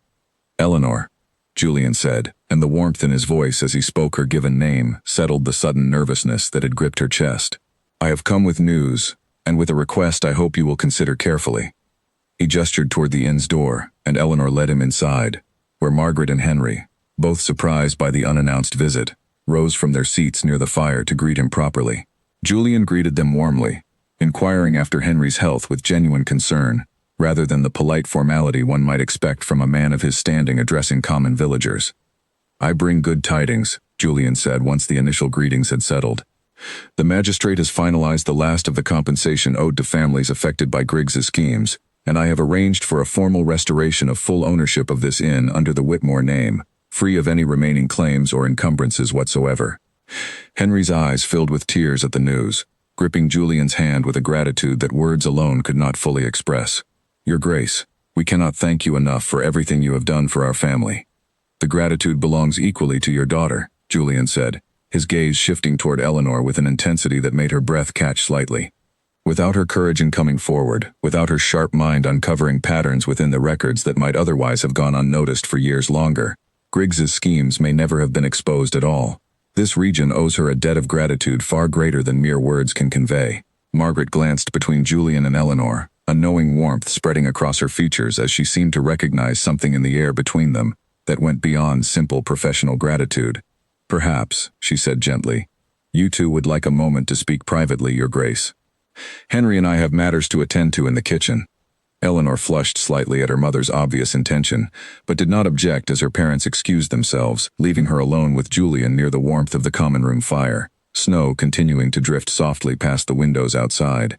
"Eleanor," Julian said, and the warmth in his voice as he spoke her given name settled the sudden nervousness that had gripped her chest. "I have come with news, and with a request I hope you will consider carefully." He gestured toward the inn's door, and Eleanor led him inside, where Margaret and Henry, both surprised by the unannounced visit, rose from their seats near the fire to greet him properly. Julian greeted them warmly, inquiring after Henry's health with genuine concern, rather than the polite formality one might expect from a man of his standing addressing common villagers. "I bring good tidings," Julian said once the initial greetings had settled. "The magistrate has finalized the last of the compensation owed to families affected by Griggs's schemes, and I have arranged for a formal restoration of full ownership of this inn under the Whitmore name, free of any remaining claims or encumbrances whatsoever." Henry's eyes filled with tears at the news, gripping Julian's hand with a gratitude that words alone could not fully express. "Your Grace, we cannot thank you enough for everything you have done for our family." "The gratitude belongs equally to your daughter," Julian said, his gaze shifting toward Eleanor with an intensity that made her breath catch slightly. Without her courage in coming forward, without her sharp mind uncovering patterns within the records that might otherwise have gone unnoticed for years longer, Griggs's schemes may never have been exposed at all. This region owes her a debt of gratitude far greater than mere words can convey. Margaret glanced between Julian and Eleanor, a knowing warmth spreading across her features as she seemed to recognize something in the air between them that went beyond simple professional gratitude. "Perhaps," she said gently, "you two would like a moment to speak privately, Your Grace. Henry and I have matters to attend to in the kitchen." Eleanor flushed slightly at her mother's obvious intention, but did not object as her parents excused themselves, leaving her alone with Julian near the warmth of the common room fire, snow continuing to drift softly past the windows outside.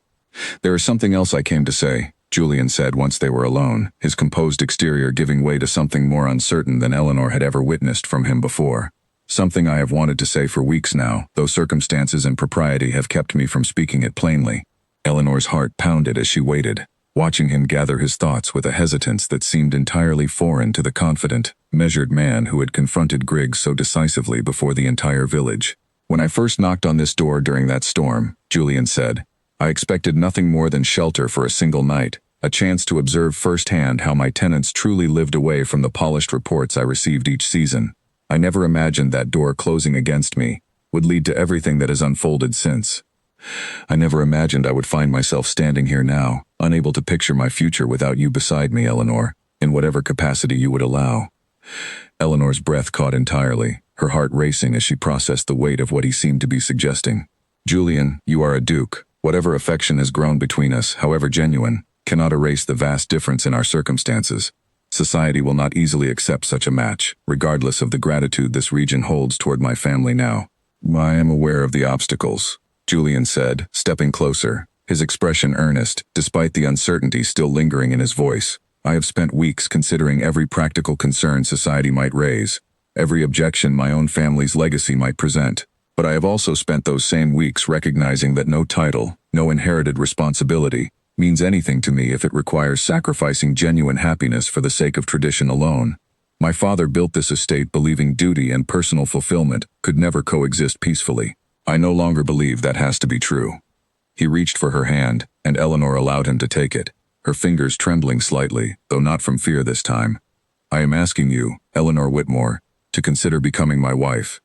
"There is something else I came to say," Julian said once they were alone, his composed exterior giving way to something more uncertain than Eleanor had ever witnessed from him before. "Something I have wanted to say for weeks now, though circumstances and propriety have kept me from speaking it plainly." Eleanor's heart pounded as she waited, watching him gather his thoughts with a hesitance that seemed entirely foreign to the confident, measured man who had confronted Griggs so decisively before the entire village. "When I first knocked on this door during that storm," Julian said, "I expected nothing more than shelter for a single night, a chance to observe firsthand how my tenants truly lived away from the polished reports I received each season. I never imagined that door closing against me would lead to everything that has unfolded since. I never imagined I would find myself standing here now, unable to picture my future without you beside me, Eleanor, in whatever capacity you would allow." Eleanor's breath caught entirely, her heart racing as she processed the weight of what he seemed to be suggesting. "Julian, you are a duke. Whatever affection has grown between us, however genuine, cannot erase the vast difference in our circumstances. Society will not easily accept such a match, regardless of the gratitude this region holds toward my family now." "I am aware of the obstacles," Julian said, stepping closer, his expression earnest, despite the uncertainty still lingering in his voice. "I have spent weeks considering every practical concern society might raise, every objection my own family's legacy might present. But I have also spent those same weeks recognizing that no title, no inherited responsibility, means anything to me if it requires sacrificing genuine happiness for the sake of tradition alone. My father built this estate believing duty and personal fulfillment could never coexist peacefully. I no longer believe that has to be true." He reached for her hand, and Eleanor allowed him to take it, her fingers trembling slightly, though not from fear this time. "I am asking you, Eleanor Whitmore, to consider becoming my wife.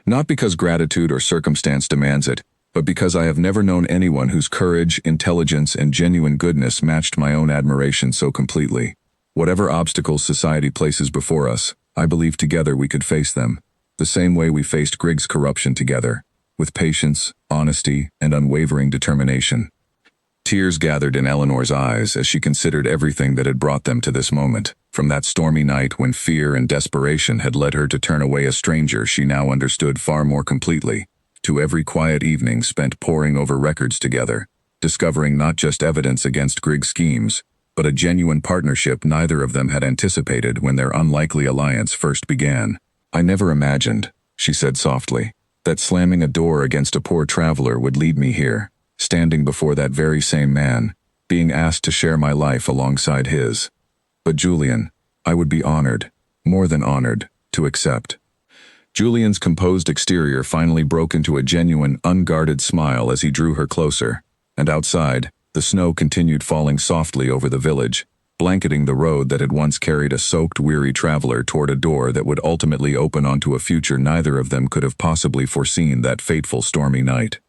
Not because gratitude or circumstance demands it, but because I have never known anyone whose courage, intelligence, and genuine goodness matched my own admiration so completely. Whatever obstacles society places before us, I believe together we could face them, the same way we faced Griggs' corruption together, with patience, honesty, and unwavering determination." Tears gathered in Eleanor's eyes as she considered everything that had brought them to this moment. From that stormy night when fear and desperation had led her to turn away a stranger she now understood far more completely, to every quiet evening spent poring over records together, discovering not just evidence against Griggs' schemes, but a genuine partnership neither of them had anticipated when their unlikely alliance first began. "I never imagined," she said softly, that slamming a door against a poor traveler would lead me here, standing before that very same man, being asked to share my life alongside his. But Julian, I would be honored, more than honored, to accept. Julian's composed exterior finally broke into a genuine, unguarded smile as he drew her closer, and outside, the snow continued falling softly over the village, blanketing the road that had once carried a soaked, weary traveler toward a door that would ultimately open onto a future neither of them could have possibly foreseen that fateful stormy night.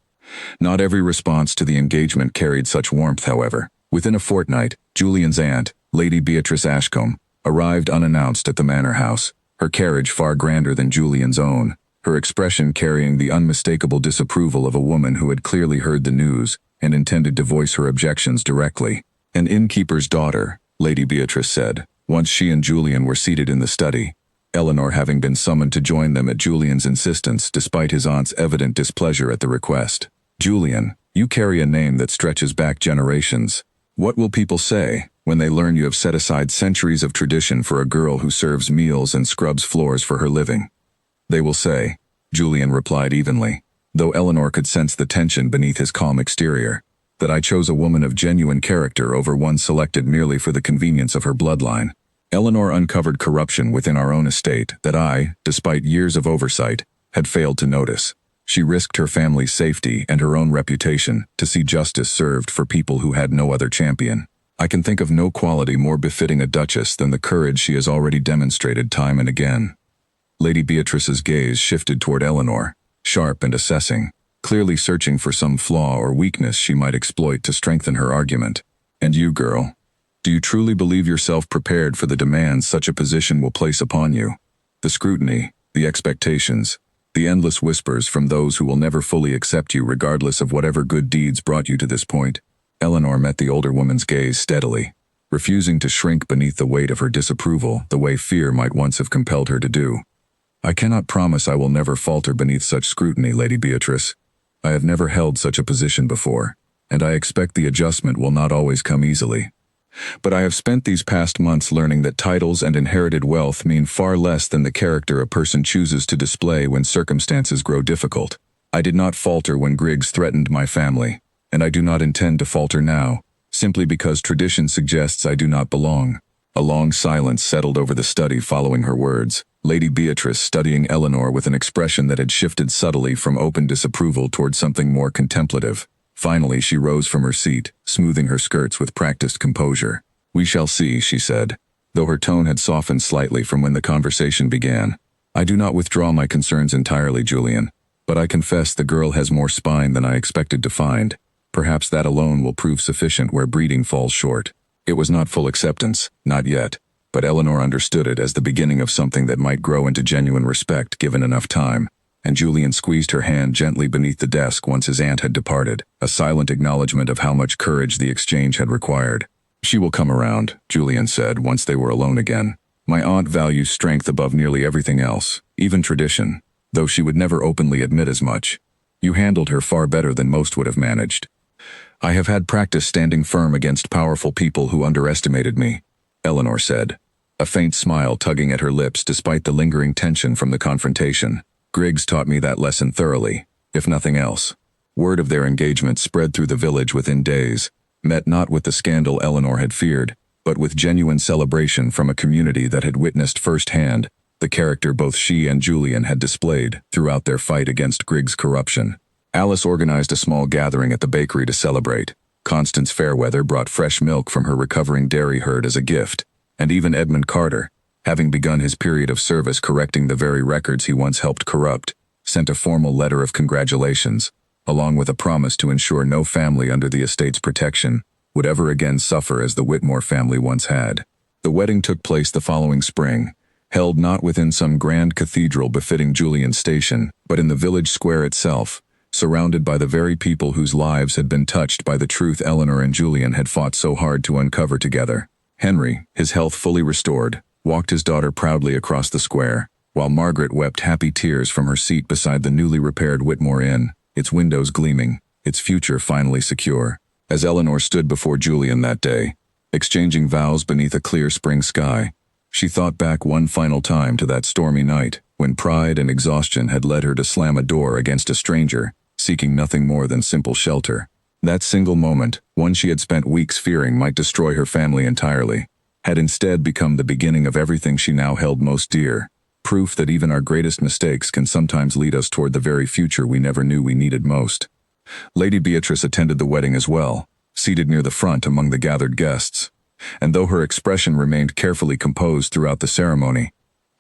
Not every response to the engagement carried such warmth, however. Within a fortnight, Julian's aunt, Lady Beatrice Ashcombe, arrived unannounced at the manor house, her carriage far grander than Julian's own, her expression carrying the unmistakable disapproval of a woman who had clearly heard the news and intended to voice her objections directly. An innkeeper's daughter, Lady Beatrice said, once she and Julian were seated in the study, Eleanor having been summoned to join them at Julian's insistence despite his aunt's evident displeasure at the request. Julian, you carry a name that stretches back generations. What will people say when they learn you have set aside centuries of tradition for a girl who serves meals and scrubs floors for her living? They will say, Julian replied evenly, though Eleanor could sense the tension beneath his calm exterior, that I chose a woman of genuine character over one selected merely for the convenience of her bloodline. Eleanor uncovered corruption within our own estate that I, despite years of oversight, had failed to notice. She risked her family's safety and her own reputation to see justice served for people who had no other champion. I can think of no quality more befitting a duchess than the courage she has already demonstrated time and again. Lady Beatrice's gaze shifted toward Eleanor, sharp and assessing, clearly searching for some flaw or weakness she might exploit to strengthen her argument. And you, girl, do you truly believe yourself prepared for the demands such a position will place upon you? The scrutiny, the expectations, the endless whispers from those who will never fully accept you regardless of whatever good deeds brought you to this point. Eleanor met the older woman's gaze steadily, refusing to shrink beneath the weight of her disapproval the way fear might once have compelled her to do. I cannot promise I will never falter beneath such scrutiny, Lady Beatrice. I have never held such a position before, and I expect the adjustment will not always come easily. But I have spent these past months learning that titles and inherited wealth mean far less than the character a person chooses to display when circumstances grow difficult. I did not falter when Griggs threatened my family, and I do not intend to falter now, simply because tradition suggests I do not belong. A long silence settled over the study following her words, Lady Beatrice studying Eleanor with an expression that had shifted subtly from open disapproval toward something more contemplative. Finally, she rose from her seat, smoothing her skirts with practiced composure. We shall see, she said, though her tone had softened slightly from when the conversation began. I do not withdraw my concerns entirely, Julian, but I confess the girl has more spine than I expected to find. Perhaps that alone will prove sufficient where breeding falls short. It was not full acceptance, not yet, but Eleanor understood it as the beginning of something that might grow into genuine respect given enough time. And Julian squeezed her hand gently beneath the desk once his aunt had departed, a silent acknowledgement of how much courage the exchange had required. She will come around, Julian said once they were alone again. My aunt values strength above nearly everything else, even tradition, though she would never openly admit as much. You handled her far better than most would have managed. I have had practice standing firm against powerful people who underestimated me, Eleanor said, a faint smile tugging at her lips despite the lingering tension from the confrontation. Griggs taught me that lesson thoroughly, if nothing else. Word of their engagement spread through the village within days, met not with the scandal Eleanor had feared, but with genuine celebration from a community that had witnessed firsthand the character both she and Julian had displayed throughout their fight against Griggs' corruption. Alice organized a small gathering at the bakery to celebrate. Constance Fairweather brought fresh milk from her recovering dairy herd as a gift, and even Edmund Carter, having begun his period of service correcting the very records he once helped corrupt, sent a formal letter of congratulations, along with a promise to ensure no family under the estate's protection would ever again suffer as the Whitmore family once had. The wedding took place the following spring, held not within some grand cathedral befitting Julian's station, but in the village square itself, surrounded by the very people whose lives had been touched by the truth Eleanor and Julian had fought so hard to uncover together. Henry, his health fully restored, walked his daughter proudly across the square, while Margaret wept happy tears from her seat beside the newly repaired Whitmore Inn, its windows gleaming, its future finally secure. As Eleanor stood before Julian that day, exchanging vows beneath a clear spring sky, she thought back one final time to that stormy night, when pride and exhaustion had led her to slam a door against a stranger, seeking nothing more than simple shelter. That single moment, one she had spent weeks fearing might destroy her family entirely, had instead become the beginning of everything she now held most dear. Proof that even our greatest mistakes can sometimes lead us toward the very future we never knew we needed most. Lady Beatrice attended the wedding as well, seated near the front among the gathered guests. And though her expression remained carefully composed throughout the ceremony,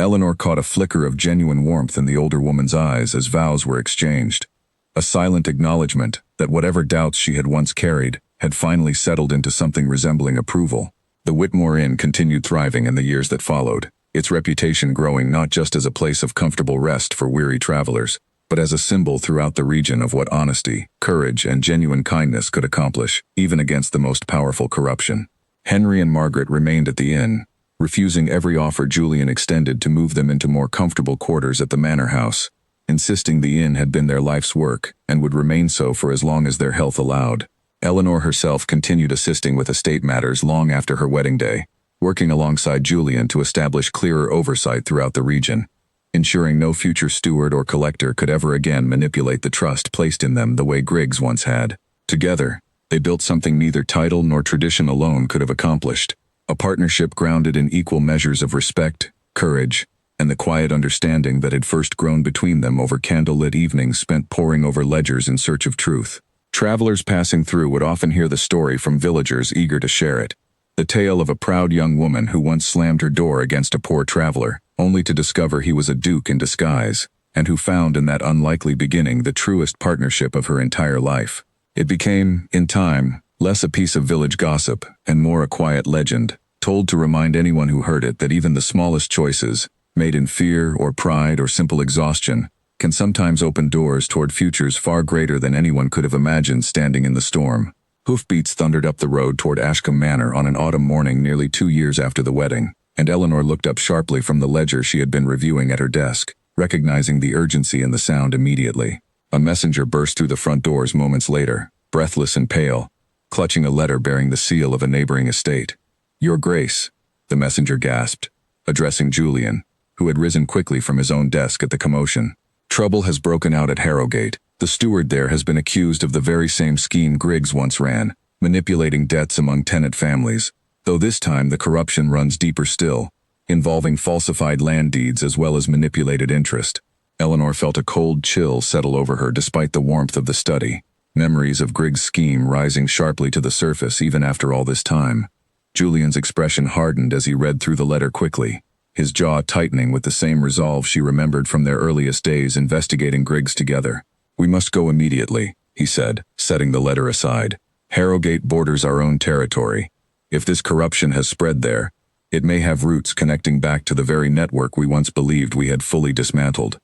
Eleanor caught a flicker of genuine warmth in the older woman's eyes as vows were exchanged. A silent acknowledgement that whatever doubts she had once carried had finally settled into something resembling approval. The Whitmore Inn continued thriving in the years that followed, its reputation growing not just as a place of comfortable rest for weary travelers, but as a symbol throughout the region of what honesty, courage, and genuine kindness could accomplish, even against the most powerful corruption. Henry and Margaret remained at the inn, refusing every offer Julian extended to move them into more comfortable quarters at the manor house, insisting the inn had been their life's work and would remain so for as long as their health allowed. Eleanor herself continued assisting with estate matters long after her wedding day, working alongside Julian to establish clearer oversight throughout the region, ensuring no future steward or collector could ever again manipulate the trust placed in them the way Griggs once had. Together, they built something neither title nor tradition alone could have accomplished, a partnership grounded in equal measures of respect, courage, and the quiet understanding that had first grown between them over candlelit evenings spent poring over ledgers in search of truth. Travelers passing through would often hear the story from villagers eager to share it, the tale of a proud young woman who once slammed her door against a poor traveler, only to discover he was a duke in disguise, and who found in that unlikely beginning the truest partnership of her entire life. It became, in time, less a piece of village gossip and more a quiet legend, told to remind anyone who heard it that even the smallest choices, made in fear or pride or simple exhaustion, can sometimes open doors toward futures far greater than anyone could have imagined standing in the storm. Hoofbeats thundered up the road toward Ashcombe Manor on an autumn morning nearly 2 years after the wedding, and Eleanor looked up sharply from the ledger she had been reviewing at her desk, recognizing the urgency in the sound immediately. A messenger burst through the front doors moments later, breathless and pale, clutching a letter bearing the seal of a neighboring estate. "Your Grace," the messenger gasped, addressing Julian, who had risen quickly from his own desk at the commotion. "Trouble has broken out at Harrogate. The steward there has been accused of the very same scheme Griggs once ran, manipulating debts among tenant families, though this time the corruption runs deeper still, involving falsified land deeds as well as manipulated interest." Eleanor felt a cold chill settle over her despite the warmth of the study, memories of Griggs' scheme rising sharply to the surface even after all this time. Julian's expression hardened as he read through the letter quickly, his jaw tightening with the same resolve she remembered from their earliest days investigating Griggs together. "We must go immediately," he said, setting the letter aside. "Harrogate borders our own territory. If this corruption has spread there, it may have roots connecting back to the very network we once believed we had fully dismantled."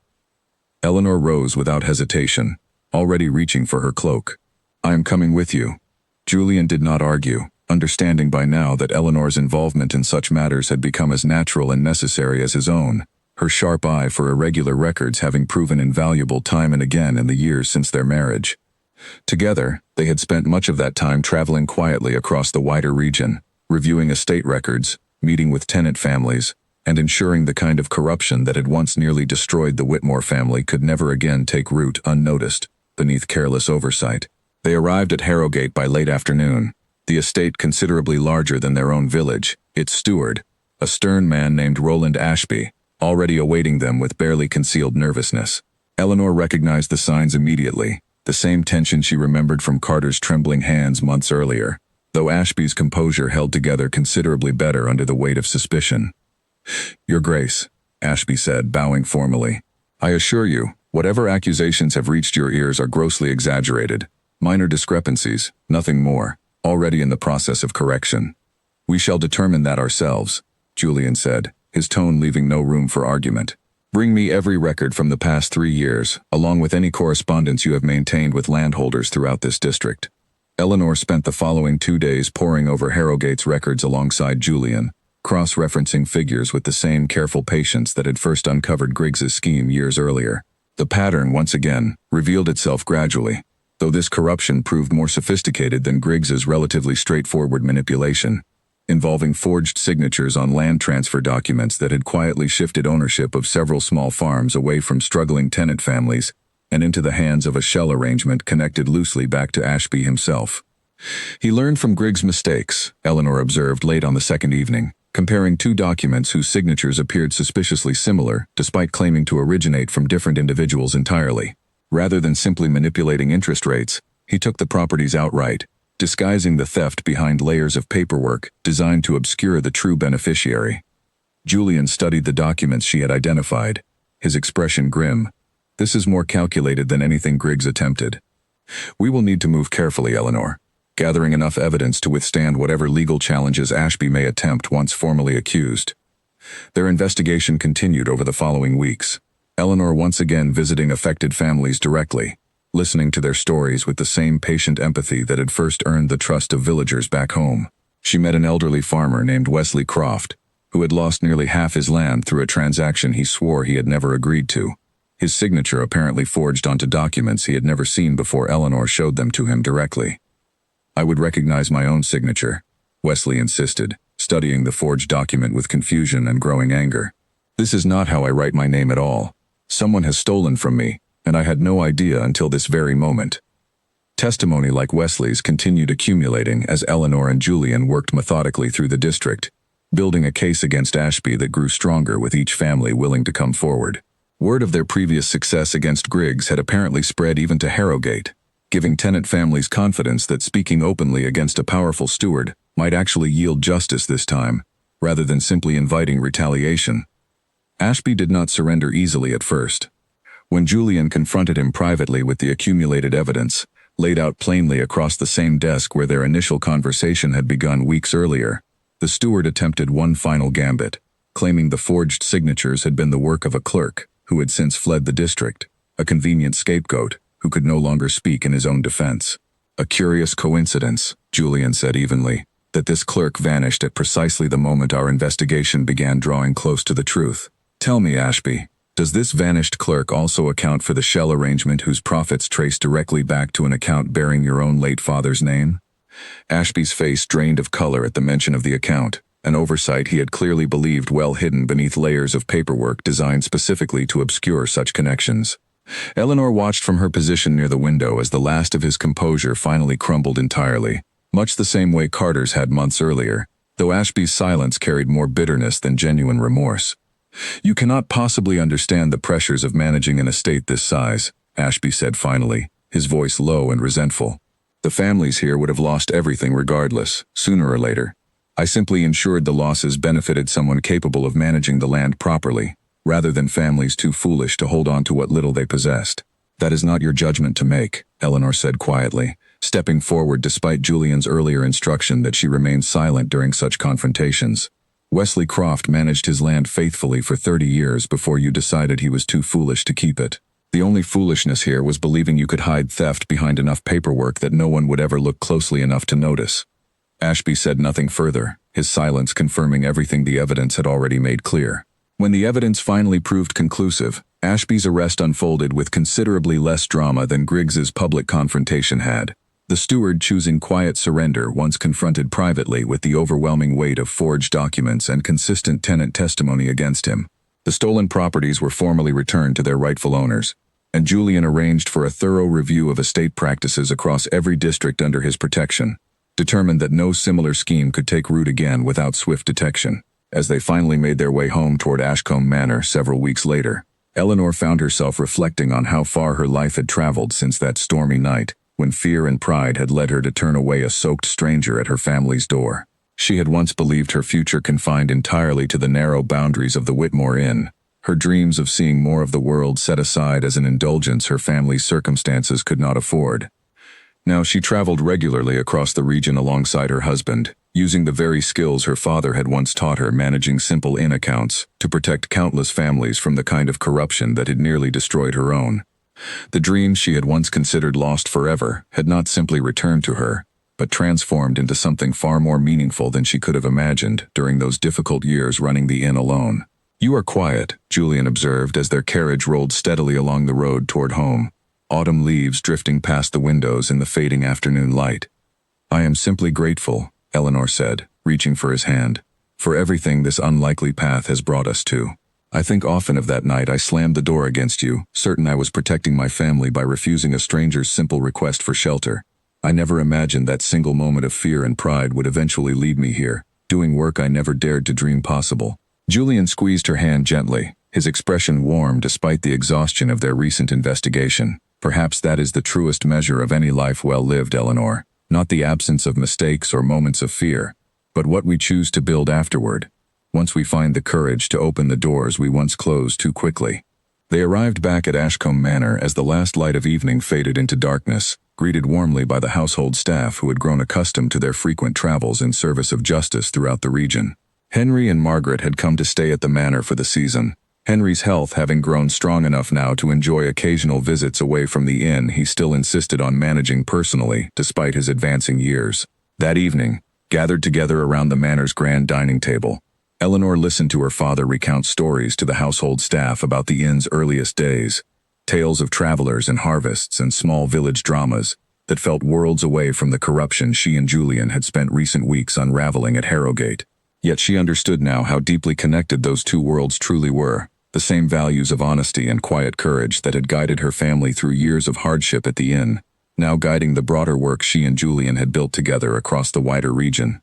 Eleanor rose without hesitation, already reaching for her cloak. "I am coming with you." Julian did not argue, understanding by now that Eleanor's involvement in such matters had become as natural and necessary as his own, her sharp eye for irregular records having proven invaluable time and again in the years since their marriage. Together, they had spent much of that time traveling quietly across the wider region, reviewing estate records, meeting with tenant families, and ensuring the kind of corruption that had once nearly destroyed the Whitmore family could never again take root unnoticed, beneath careless oversight. They arrived at Harrogate by late afternoon, the estate considerably larger than their own village, its steward, a stern man named Roland Ashby, already awaiting them with barely concealed nervousness. Eleanor recognized the signs immediately, the same tension she remembered from Carter's trembling hands months earlier, though Ashby's composure held together considerably better under the weight of suspicion. "Your Grace," Ashby said, bowing formally, "I assure you, whatever accusations have reached your ears are grossly exaggerated. Minor discrepancies, nothing more, already in the process of correction." "We shall determine that ourselves," Julian said, his tone leaving no room for argument. "Bring me every record from the past 3 years, along with any correspondence you have maintained with landholders throughout this district." Eleanor spent the following 2 days poring over Harrogate's records alongside Julian, cross-referencing figures with the same careful patience that had first uncovered Griggs's scheme years earlier. The pattern, once again, revealed itself gradually, though this corruption proved more sophisticated than Griggs's relatively straightforward manipulation. involving forged signatures on land transfer documents that had quietly shifted ownership of several small farms away from struggling tenant families and into the hands of a shell arrangement connected loosely back to Ashby himself. He learned from Griggs' mistakes, Eleanor observed late on the second evening, comparing two documents whose signatures appeared suspiciously similar despite claiming to originate from different individuals entirely. Rather than simply manipulating interest rates, he took the properties outright, disguising the theft behind layers of paperwork designed to obscure the true beneficiary. Julian studied the documents she had identified, his expression grim. This is more calculated than anything Griggs attempted. We will need to move carefully, Eleanor, gathering enough evidence to withstand whatever legal challenges Ashby may attempt once formally accused. Their investigation continued over the following weeks, Eleanor once again visiting affected families directly, listening to their stories with the same patient empathy that had first earned the trust of villagers back home. She met an elderly farmer named Wesley Croft, who had lost nearly half his land through a transaction he swore he had never agreed to. His signature apparently forged onto documents he had never seen before Eleanor showed them to him directly. I would recognize my own signature, Wesley insisted, studying the forged document with confusion and growing anger. This is not how I write my name at all. Someone has stolen from me, and I had no idea until this very moment. Testimony like Wesley's continued accumulating as Eleanor and Julian worked methodically through the district, building a case against Ashby that grew stronger with each family willing to come forward. Word of their previous success against Griggs had apparently spread even to Harrogate, giving tenant families confidence that speaking openly against a powerful steward might actually yield justice this time, rather than simply inviting retaliation. Ashby did not surrender easily at first. When Julian confronted him privately with the accumulated evidence, laid out plainly across the same desk where their initial conversation had begun weeks earlier, the steward attempted one final gambit, claiming the forged signatures had been the work of a clerk who had since fled the district, a convenient scapegoat who could no longer speak in his own defense. A curious coincidence, Julian said evenly, that this clerk vanished at precisely the moment our investigation began drawing close to the truth. Tell me, Ashby, does this vanished clerk also account for the shell arrangement whose profits trace directly back to an account bearing your own late father's name? Ashby's face drained of color at the mention of the account, an oversight he had clearly believed well hidden beneath layers of paperwork designed specifically to obscure such connections. Eleanor watched from her position near the window as the last of his composure finally crumbled entirely, much the same way Carter's had months earlier, though Ashby's silence carried more bitterness than genuine remorse. You cannot possibly understand the pressures of managing an estate this size, Ashby said finally, his voice low and resentful. The families here would have lost everything regardless, sooner or later. I simply ensured the losses benefited someone capable of managing the land properly, rather than families too foolish to hold on to what little they possessed. That is not your judgment to make, Eleanor said quietly, stepping forward despite Julian's earlier instruction that she remain silent during such confrontations. Wesley Croft managed his land faithfully for 30 years before you decided he was too foolish to keep it. The only foolishness here was believing you could hide theft behind enough paperwork that no one would ever look closely enough to notice. Ashby said nothing further, his silence confirming everything the evidence had already made clear. When the evidence finally proved conclusive, Ashby's arrest unfolded with considerably less drama than Griggs's public confrontation had, the steward choosing quiet surrender once confronted privately with the overwhelming weight of forged documents and consistent tenant testimony against him. The stolen properties were formally returned to their rightful owners, and Julian arranged for a thorough review of estate practices across every district under his protection, determined that no similar scheme could take root again without swift detection. As they finally made their way home toward Ashcombe Manor several weeks later, Eleanor found herself reflecting on how far her life had traveled since that stormy night, when fear and pride had led her to turn away a soaked stranger at her family's door. She had once believed her future confined entirely to the narrow boundaries of the Whitmore Inn, her dreams of seeing more of the world set aside as an indulgence her family's circumstances could not afford. Now she traveled regularly across the region alongside her husband, using the very skills her father had once taught her managing simple inn accounts to protect countless families from the kind of corruption that had nearly destroyed her own. The dreams she had once considered lost forever had not simply returned to her, but transformed into something far more meaningful than she could have imagined during those difficult years running the inn alone. You are quiet, Julian observed as their carriage rolled steadily along the road toward home, autumn leaves drifting past the windows in the fading afternoon light. I am simply grateful, Eleanor said, reaching for his hand. "For everything this unlikely path has brought us to. I think often of that night I slammed the door against you, certain I was protecting my family by refusing a stranger's simple request for shelter. I never imagined that single moment of fear and pride would eventually lead me here, doing work I never dared to dream possible." Julian squeezed her hand gently, his expression warm despite the exhaustion of their recent investigation. "Perhaps that is the truest measure of any life well lived, Eleanor. Not the absence of mistakes or moments of fear, but what we choose to build afterward, once we find the courage to open the doors we once closed too quickly." They arrived back at Ashcombe Manor as the last light of evening faded into darkness, greeted warmly by the household staff who had grown accustomed to their frequent travels in service of justice throughout the region. Henry and Margaret had come to stay at the manor for the season, Henry's health having grown strong enough now to enjoy occasional visits away from the inn he still insisted on managing personally despite his advancing years. That evening, gathered together around the manor's grand dining table, Eleanor listened to her father recount stories to the household staff about the inn's earliest days, tales of travelers and harvests and small village dramas that felt worlds away from the corruption she and Julian had spent recent weeks unraveling at Harrogate. Yet she understood now how deeply connected those two worlds truly were, the same values of honesty and quiet courage that had guided her family through years of hardship at the inn, now guiding the broader work she and Julian had built together across the wider region.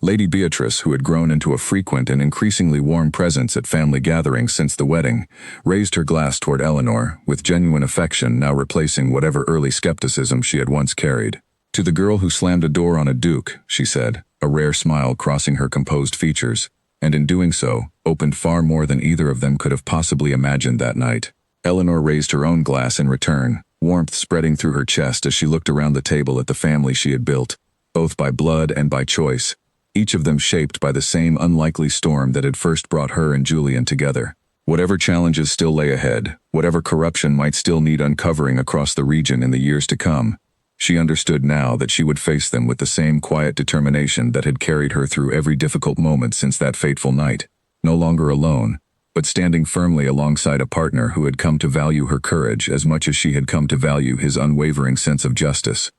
Lady Beatrice, who had grown into a frequent and increasingly warm presence at family gatherings since the wedding, raised her glass toward Eleanor, with genuine affection now replacing whatever early skepticism she had once carried. "To the girl who slammed a door on a duke," she said, a rare smile crossing her composed features, and in doing so, opened far more than either of them could have possibly imagined that night. Eleanor raised her own glass in return, warmth spreading through her chest as she looked around the table at the family she had built, both by blood and by choice, each of them shaped by the same unlikely storm that had first brought her and Julian together. Whatever challenges still lay ahead, whatever corruption might still need uncovering across the region in the years to come, she understood now that she would face them with the same quiet determination that had carried her through every difficult moment since that fateful night, no longer alone, but standing firmly alongside a partner who had come to value her courage as much as she had come to value his unwavering sense of justice.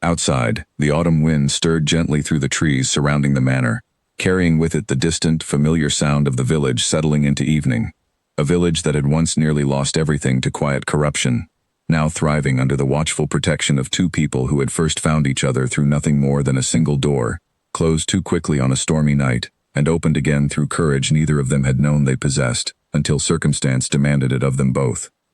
Outside, the autumn wind stirred gently through the trees surrounding the manor, carrying with it the distant, familiar sound of the village settling into evening, a village that had once nearly lost everything to quiet corruption, now thriving under the watchful protection of two people who had first found each other through nothing more than a single door, closed too quickly on a stormy night, and opened again through courage neither of them had known they possessed, until circumstance demanded it of them both.